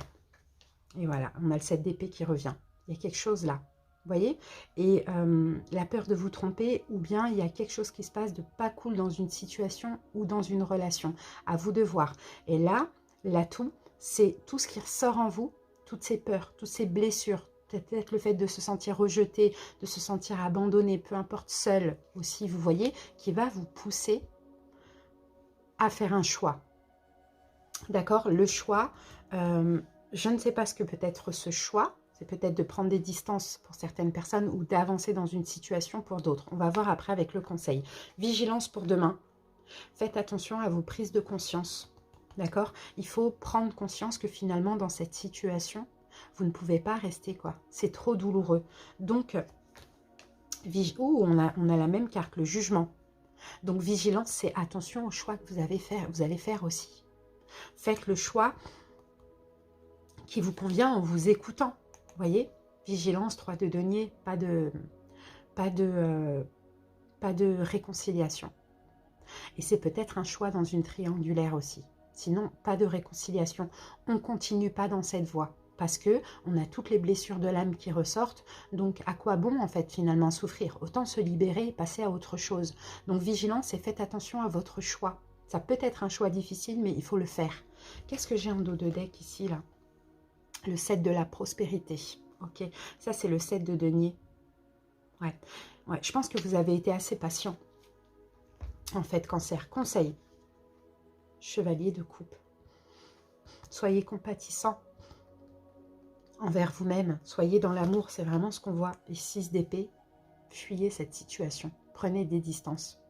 Et voilà, on a le 7 d'épée qui revient. Il y a quelque chose là. Vous voyez? Et la peur de vous tromper, ou bien il y a quelque chose qui se passe de pas cool dans une situation ou dans une relation. À vous de voir. Et là, l'atout, c'est tout ce qui ressort en vous, toutes ces peurs, toutes ces blessures, peut-être le fait de se sentir rejeté, de se sentir abandonné, peu importe, seul aussi, vous voyez, qui va vous pousser à faire un choix. D'accord? Le choix, je ne sais pas ce que peut être ce choix. C'est peut-être de prendre des distances pour certaines personnes ou d'avancer dans une situation pour d'autres. On va voir après avec le conseil. Vigilance pour demain. Faites attention à vos prises de conscience. D'accord? Il faut prendre conscience que finalement, dans cette situation, vous ne pouvez pas rester, quoi. C'est trop douloureux. Donc, on a la même carte, le jugement. Donc, vigilance, c'est attention au choix que vous allez faire aussi. Faites le choix qui vous convient en vous écoutant. Vous voyez? Vigilance, 3 de denier, pas de réconciliation. Et c'est peut-être un choix dans une triangulaire aussi. Sinon, pas de réconciliation. On ne continue pas dans cette voie. Parce que on a toutes les blessures de l'âme qui ressortent. Donc, à quoi bon, en fait, finalement, souffrir? Autant se libérer et passer à autre chose. Donc, vigilance et faites attention à votre choix. Ça peut être un choix difficile, mais il faut le faire. Qu'est-ce que j'ai en dos de deck ici, là? Le 7 de la prospérité. Ok, ça, c'est le 7 de denier. Ouais, je pense que vous avez été assez patient. En fait, Cancer, conseil, chevalier de coupe. Soyez compatissant envers vous-même. Soyez dans l'amour, c'est vraiment ce qu'on voit. Et 6 d'épée, fuyez cette situation. Prenez des distances.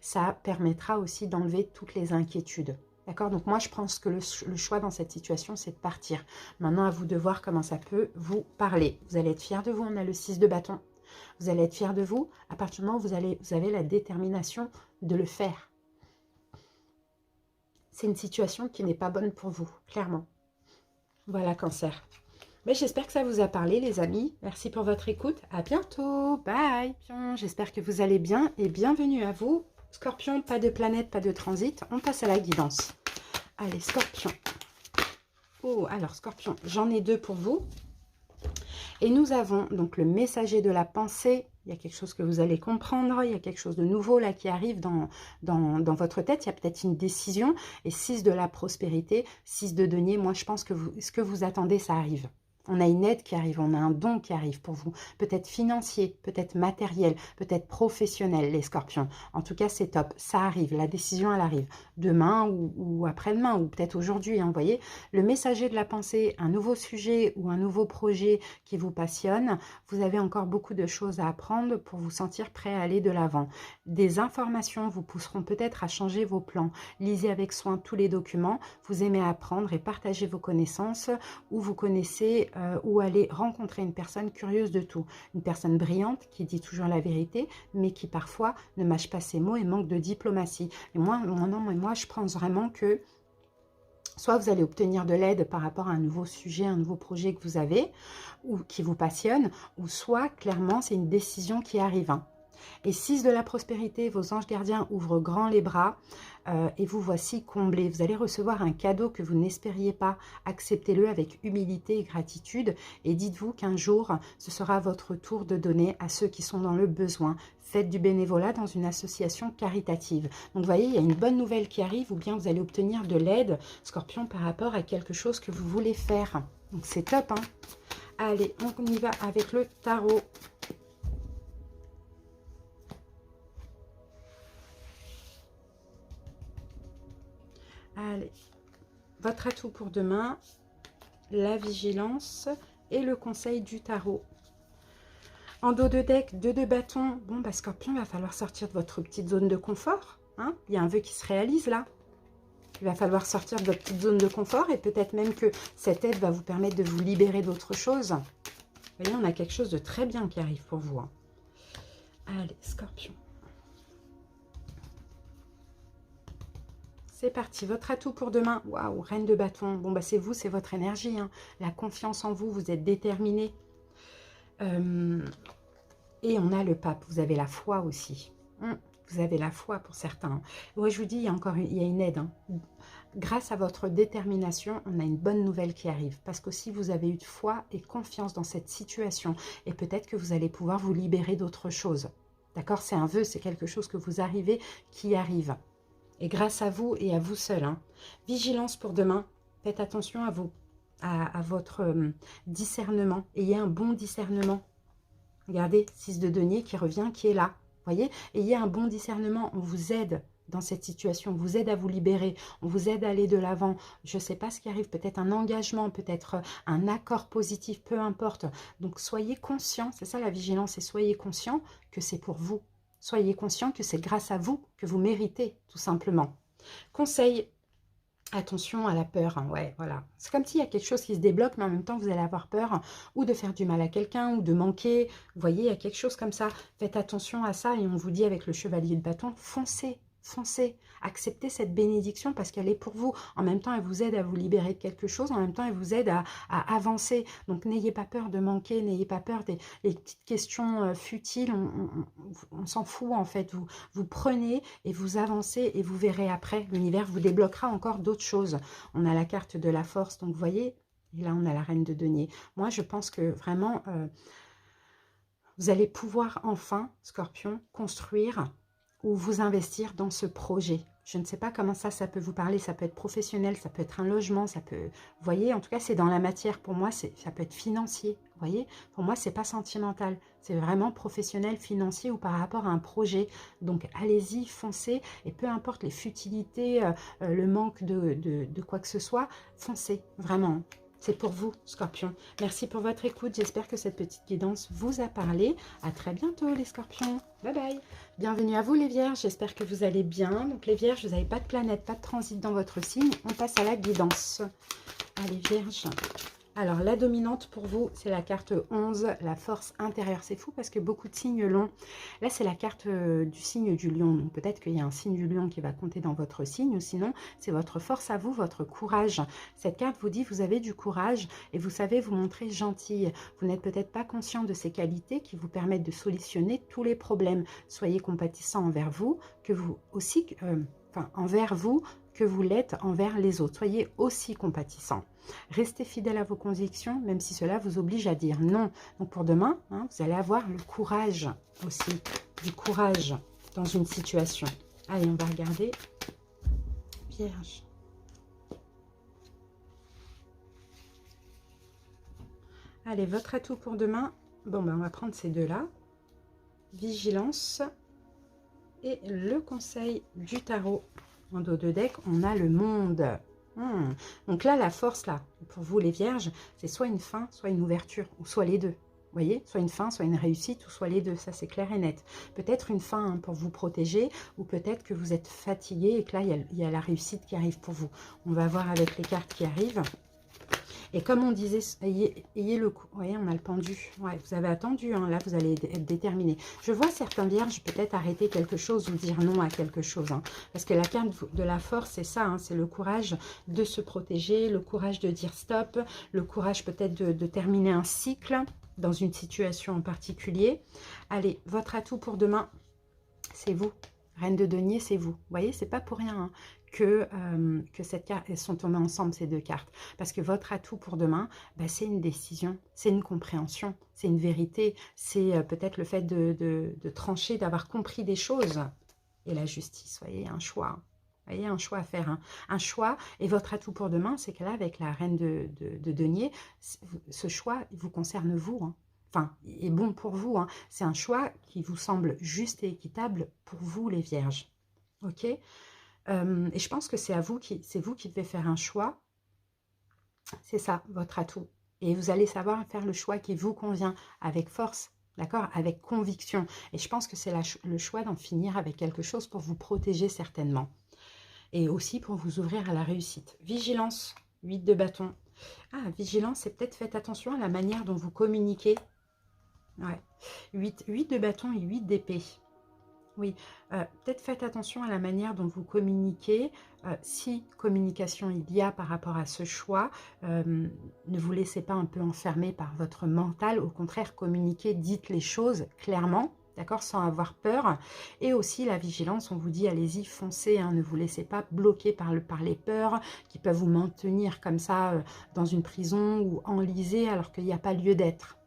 Ça permettra aussi d'enlever toutes les inquiétudes. D'accord? Donc moi, je pense que le choix dans cette situation, c'est de partir. Maintenant, à vous de voir comment ça peut vous parler. Vous allez être fiers de vous. On a le 6 de bâton. Vous allez être fiers de vous à partir du moment où vous avez la détermination de le faire. C'est une situation qui n'est pas bonne pour vous, clairement. Voilà, Cancer. Mais j'espère que ça vous a parlé, les amis. Merci pour votre écoute. À bientôt. Bye. J'espère que vous allez bien et bienvenue à vous. Scorpion, pas de planète, pas de transit. On passe à la guidance. Allez, Scorpion. Oh, alors, Scorpion, j'en ai 2 pour vous. Et nous avons donc le messager de la pensée. Il y a quelque chose que vous allez comprendre. Il y a quelque chose de nouveau là qui arrive dans votre tête. Il y a peut-être une décision. Et 6 de la prospérité, 6 de denier. Moi, je pense que ce que vous attendez, ça arrive. On a une aide qui arrive, on a un don qui arrive pour vous. Peut-être financier, peut-être matériel, peut-être professionnel, les scorpions. En tout cas, c'est top. Ça arrive, la décision, elle arrive. Demain ou après-demain, ou peut-être aujourd'hui. Hein, vous voyez, le messager de la pensée, un nouveau sujet ou un nouveau projet qui vous passionne. Vous avez encore beaucoup de choses à apprendre pour vous sentir prêt à aller de l'avant. Des informations vous pousseront peut-être à changer vos plans. Lisez avec soin tous les documents. Vous aimez apprendre et partager vos connaissances ou vous connaissez ou aller rencontrer une personne curieuse de tout. Une personne brillante qui dit toujours la vérité, mais qui parfois ne mâche pas ses mots et manque de diplomatie. Et moi, je pense vraiment que soit vous allez obtenir de l'aide par rapport à un nouveau sujet, un nouveau projet que vous avez, ou qui vous passionne, ou soit clairement c'est une décision qui arrive. Hein. Et 6 de la prospérité, vos anges gardiens ouvrent grand les bras et vous voici comblés. Vous allez recevoir un cadeau que vous n'espériez pas. Acceptez-le avec humilité et gratitude et dites-vous qu'un jour, ce sera votre tour de donner à ceux qui sont dans le besoin. Faites du bénévolat dans une association caritative. Donc, vous voyez, il y a une bonne nouvelle qui arrive ou bien vous allez obtenir de l'aide, Scorpion, par rapport à quelque chose que vous voulez faire. Donc, c'est top, hein. Allez, on y va avec le tarot. Allez, votre atout pour demain, la vigilance et le conseil du tarot. En dos de deck, 2 de bâton. Bon, bah, Scorpion, il va falloir sortir de votre petite zone de confort. Hein. Il y a un vœu qui se réalise là. Il va falloir sortir de votre petite zone de confort et peut-être même que cette aide va vous permettre de vous libérer d'autre chose. Vous voyez, on a quelque chose de très bien qui arrive pour vous. Hein. Allez, Scorpion. C'est parti, votre atout pour demain. Waouh, reine de bâton. Bon, bah c'est vous, c'est votre énergie. Hein. La confiance en vous, vous êtes déterminé. Et on a le pape, vous avez la foi aussi. Vous avez la foi pour certains. Ouais, je vous dis, il y a une aide. Hein. Grâce à votre détermination, on a une bonne nouvelle qui arrive. Parce qu'aussi, vous avez eu de foi et confiance dans cette situation. Et peut-être que vous allez pouvoir vous libérer d'autre chose. D'accord? C'est un vœu, c'est quelque chose que vous arrivez, qui arrive. Et grâce à vous et à vous seul. Hein. Vigilance pour demain. Faites attention à votre discernement. Ayez un bon discernement. Regardez, 6 de denier qui revient, qui est là. Voyez, ayez un bon discernement. On vous aide dans cette situation. On vous aide à vous libérer. On vous aide à aller de l'avant. Je ne sais pas ce qui arrive. Peut-être un engagement, peut-être un accord positif, peu importe. Donc, soyez conscients. C'est ça la vigilance. Et soyez conscients que c'est pour vous. Soyez conscient que c'est grâce à vous que vous méritez, tout simplement. Conseil, Attention à la peur, hein, ouais, voilà. C'est comme s'il y a quelque chose qui se débloque, mais en même temps, vous allez avoir peur ou de faire du mal à quelqu'un ou de manquer. Vous voyez, il y a quelque chose comme ça. Faites attention à ça et on vous dit avec le chevalier de bâton, foncez, foncez. Acceptez cette bénédiction parce qu'elle est pour vous. En même temps, elle vous aide à vous libérer de quelque chose. En même temps, elle vous aide à avancer. Donc, n'ayez pas peur de manquer. N'ayez pas peur des les petites questions futiles. On s'en fout, en fait. Vous prenez et vous avancez et vous verrez après. L'univers vous débloquera encore d'autres choses. On a la carte de la force. Donc, vous voyez, et là, on a la reine de denier. Moi, je pense que vraiment, vous allez pouvoir enfin, Scorpion, construire ou vous investir dans ce projet. Je ne sais pas comment ça peut vous parler. Ça peut être professionnel, ça peut être un logement, ça peut... Vous voyez, en tout cas, c'est dans la matière. Pour moi, ça peut être financier. Vous voyez, pour moi, c'est pas sentimental. C'est vraiment professionnel, financier ou par rapport à un projet. Donc, allez-y, foncez. Et peu importe les futilités, le manque de quoi que ce soit, foncez, vraiment. C'est pour vous, Scorpion. Merci pour votre écoute. J'espère que cette petite guidance vous a parlé. À très bientôt, les Scorpions. Bye bye. Bienvenue à vous, les Vierges. J'espère que vous allez bien. Donc, les Vierges, vous n'avez pas de planète, pas de transit dans votre signe. On passe à la guidance. Allez, Vierges. Alors, la dominante pour vous, c'est la carte 11, la force intérieure. C'est fou parce que beaucoup de signes l'ont. Là, c'est la carte du signe du lion. Donc, peut-être qu'il y a un signe du lion qui va compter dans votre signe. Ou sinon, c'est votre force à vous, votre courage. Cette carte vous dit, vous avez du courage et vous savez vous montrer gentille. Vous n'êtes peut-être pas conscient de ces qualités qui vous permettent de solutionner tous les problèmes. Soyez compatissant envers vous, que vous aussi... envers vous, que vous l'êtes envers les autres. Soyez aussi compatissant. Restez fidèle à vos convictions, même si cela vous oblige à dire non. Donc pour demain, vous allez avoir le courage aussi, du courage dans une situation. Allez, on va regarder. Vierge. Allez, votre atout pour demain. Bon, ben, on va prendre ces deux-là. Vigilance et le conseil du tarot. En dos de deck, on a le monde. Donc là, la force, là, pour vous les Vierges, c'est soit une fin, soit une ouverture, ou soit les deux. Vous voyez, soit une fin, soit une réussite, ou soit les deux. Ça, c'est clair et net. Peut-être une fin pour vous protéger, ou peut-être que vous êtes fatigué et que là, il y a la réussite qui arrive pour vous. On va voir avec les cartes qui arrivent. Et comme on disait, ayez le coup. Vous voyez, on a le pendu. Ouais, vous avez attendu, hein, là, vous allez être déterminé. Je vois certains vierges peut-être arrêter quelque chose ou dire non à quelque chose. Hein, parce que la carte de la force, c'est ça. Hein, c'est le courage de se protéger, le courage de dire stop, le courage peut-être de terminer un cycle dans une situation en particulier. Allez, votre atout pour demain, c'est vous. Reine de denier, c'est vous. Vous voyez, c'est pas pour rien hein, que cette carte, elles sont tombées ensemble, ces deux cartes. Parce que votre atout pour demain, bah, c'est une décision, c'est une compréhension, c'est une vérité, c'est peut-être le fait de trancher, d'avoir compris des choses. Et la justice, vous voyez, un choix. Vous voyez, un choix à faire. Hein. Un choix, et votre atout pour demain, c'est que là, avec la reine de denier, ce choix, il vous concerne vous. Hein. Enfin, est bon pour vous. Hein. C'est un choix qui vous semble juste et équitable pour vous, les vierges. Ok. Et je pense que c'est vous qui devez faire un choix. C'est ça, votre atout. Et vous allez savoir faire le choix qui vous convient avec force, d'accord, avec conviction. Et je pense que c'est le choix d'en finir avec quelque chose pour vous protéger certainement. Et aussi pour vous ouvrir à la réussite. Vigilance, 8 de bâton. Ah, vigilance, c'est peut-être faites attention à la manière dont vous communiquez. Ouais. 8 de bâton et 8 d'épée. Oui, peut-être faites attention à la manière dont vous communiquez. Si communication il y a par rapport à ce choix, ne vous laissez pas un peu enfermer par votre mental. Au contraire, communiquez, dites les choses clairement, d'accord, sans avoir peur. Et aussi la vigilance, on vous dit allez-y, foncez, hein, ne vous laissez pas bloquer par les peurs qui peuvent vous maintenir comme ça dans une prison ou enlisé alors qu'il n'y a pas lieu d'être.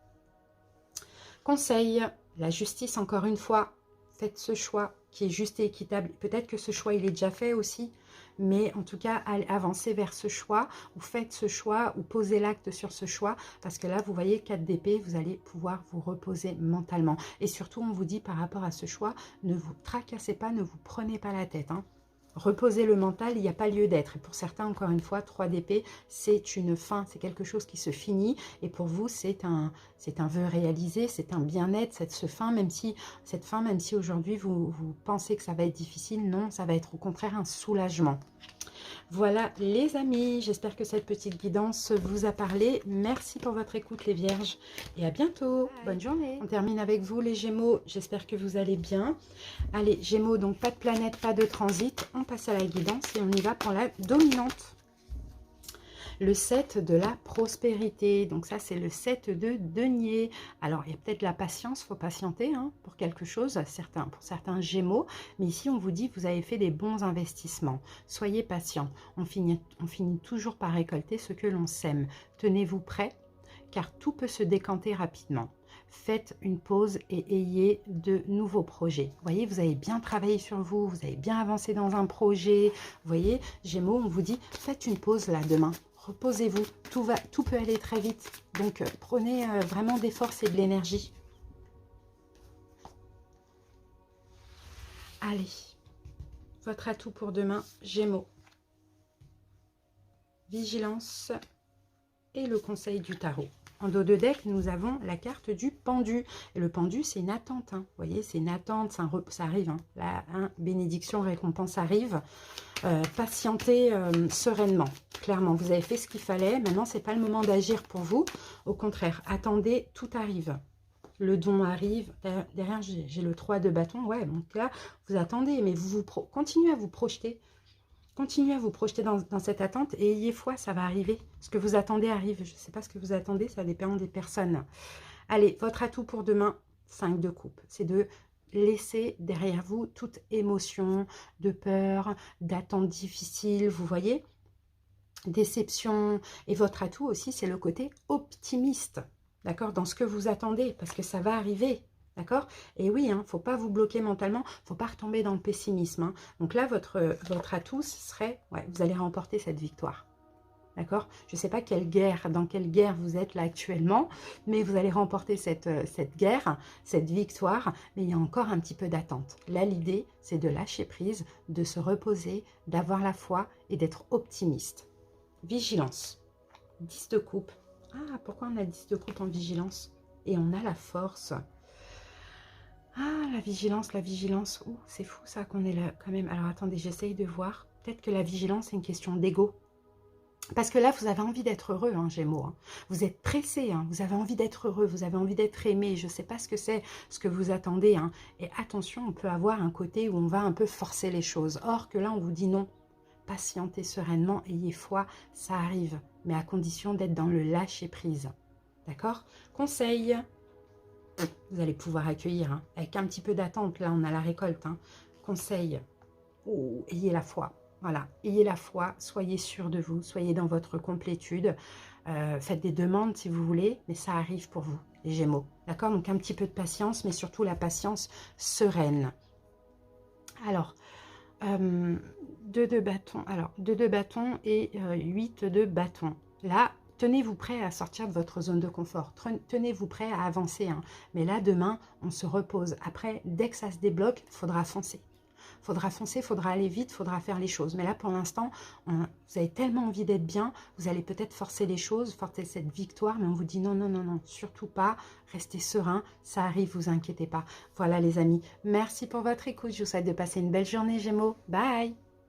Conseil, la justice encore une fois. Faites ce choix qui est juste et équitable. Peut-être que ce choix, il est déjà fait aussi, mais en tout cas, avancez vers ce choix, ou faites ce choix, ou posez l'acte sur ce choix, parce que là, vous voyez, 4 d'épée, vous allez pouvoir vous reposer mentalement. Et surtout, on vous dit par rapport à ce choix, ne vous tracassez pas, ne vous prenez pas la tête, hein. Reposer le mental, il n'y a pas lieu d'être. Et pour certains, encore une fois, 3 d'épée, c'est une fin, c'est quelque chose qui se finit. Et pour vous, c'est un vœu réalisé, c'est un bien-être, cette fin, même si aujourd'hui, vous pensez que ça va être difficile, non, ça va être au contraire un soulagement. Voilà les amis, j'espère que cette petite guidance vous a parlé. Merci pour votre écoute les Vierges et à bientôt. Bye. Bonne journée. On termine avec vous les Gémeaux, j'espère que vous allez bien. Allez Gémeaux, donc pas de planète, pas de transit. On passe à la guidance et on y va pour la dominante. Le 7 de la prospérité, donc ça c'est le 7 de denier. Alors il y a peut-être la patience, il faut patienter hein, pour quelque chose, pour certains Gémeaux, mais ici on vous dit que vous avez fait des bons investissements. Soyez patient, on finit toujours par récolter ce que l'on sème. Tenez-vous prêts, car tout peut se décanter rapidement. Faites une pause et ayez de nouveaux projets. Vous voyez, vous avez bien travaillé sur vous, vous avez bien avancé dans un projet. Vous voyez, Gémeaux, on vous dit, faites une pause là demain. Reposez-vous, tout peut aller très vite. Donc, prenez vraiment des forces et de l'énergie. Allez, votre atout pour demain, Gémeaux. Vigilance et le conseil du tarot. En dos de deck, nous avons la carte du pendu. Et le pendu, c'est une attente. Hein. Vous voyez, c'est une attente, ça arrive. Hein. Là, hein, bénédiction, récompense arrive. Patientez sereinement. Clairement, vous avez fait ce qu'il fallait. Maintenant, ce n'est pas le moment d'agir pour vous. Au contraire, attendez, tout arrive. Le don arrive. Derrière, j'ai le 3 de bâton. Ouais, donc là, vous attendez, mais continuez à vous projeter. Continuez à vous projeter dans cette attente et ayez foi, ça va arriver. Ce que vous attendez arrive. Je ne sais pas ce que vous attendez, ça dépend des personnes. Allez, votre atout pour demain, 5 de coupe. C'est de laisser derrière vous toute émotion, de peur, d'attente difficile, vous voyez, déception. Et votre atout aussi, c'est le côté optimiste, d'accord, dans ce que vous attendez, parce que ça va arriver. D'accord? Et oui, il ne faut pas vous bloquer mentalement, il ne faut pas retomber dans le pessimisme. Hein. Donc là, votre atout, ce serait, ouais, vous allez remporter cette victoire. D'accord? Je ne sais pas dans quelle guerre vous êtes là actuellement, mais vous allez remporter cette guerre, cette victoire, mais il y a encore un petit peu d'attente. Là, l'idée, c'est de lâcher prise, de se reposer, d'avoir la foi et d'être optimiste. Vigilance. 10 de coupe. Ah, pourquoi on a 10 de coupe en vigilance? Et on a la force. Ah, la vigilance, la vigilance. Ouh, c'est fou ça qu'on est là quand même. Alors attendez, j'essaye de voir. Peut-être que la vigilance, c'est une question d'ego. Parce que là, vous avez envie d'être heureux, hein, Gémeaux. Hein. Vous êtes pressé, hein, vous avez envie d'être heureux, vous avez envie d'être aimé. Je ne sais pas ce que c'est, ce que vous attendez. Hein. Et attention, on peut avoir un côté où on va un peu forcer les choses. Or que là, on vous dit non. Patientez sereinement, ayez foi, ça arrive. Mais à condition d'être dans le lâcher-prise. D'accord? Conseil. Vous allez pouvoir accueillir, hein, avec un petit peu d'attente. Là, on a la récolte. Hein. Conseil. Oh, ayez la foi. Voilà, ayez la foi, soyez sûr de vous, soyez dans votre complétude. Faites des demandes si vous voulez, mais ça arrive pour vous, les Gémeaux. D'accord? Donc un petit peu de patience, mais surtout la patience sereine. Alors, 2 de bâton. Alors, 2 de bâton et 8 de bâton. Là, tenez-vous prêt à sortir de votre zone de confort. Tenez-vous prêt à avancer. Hein. Mais là, demain, on se repose. Après, dès que ça se débloque, il faudra foncer. Faudra foncer, faudra aller vite, faudra faire les choses. Mais là, pour l'instant, vous avez tellement envie d'être bien, vous allez peut-être forcer les choses, forcer cette victoire, mais on vous dit non, non, non, non, surtout pas. Restez serein, ça arrive, vous inquiétez pas. Voilà les amis, merci pour votre écoute. Je vous souhaite de passer une belle journée, Gémeaux. Bye!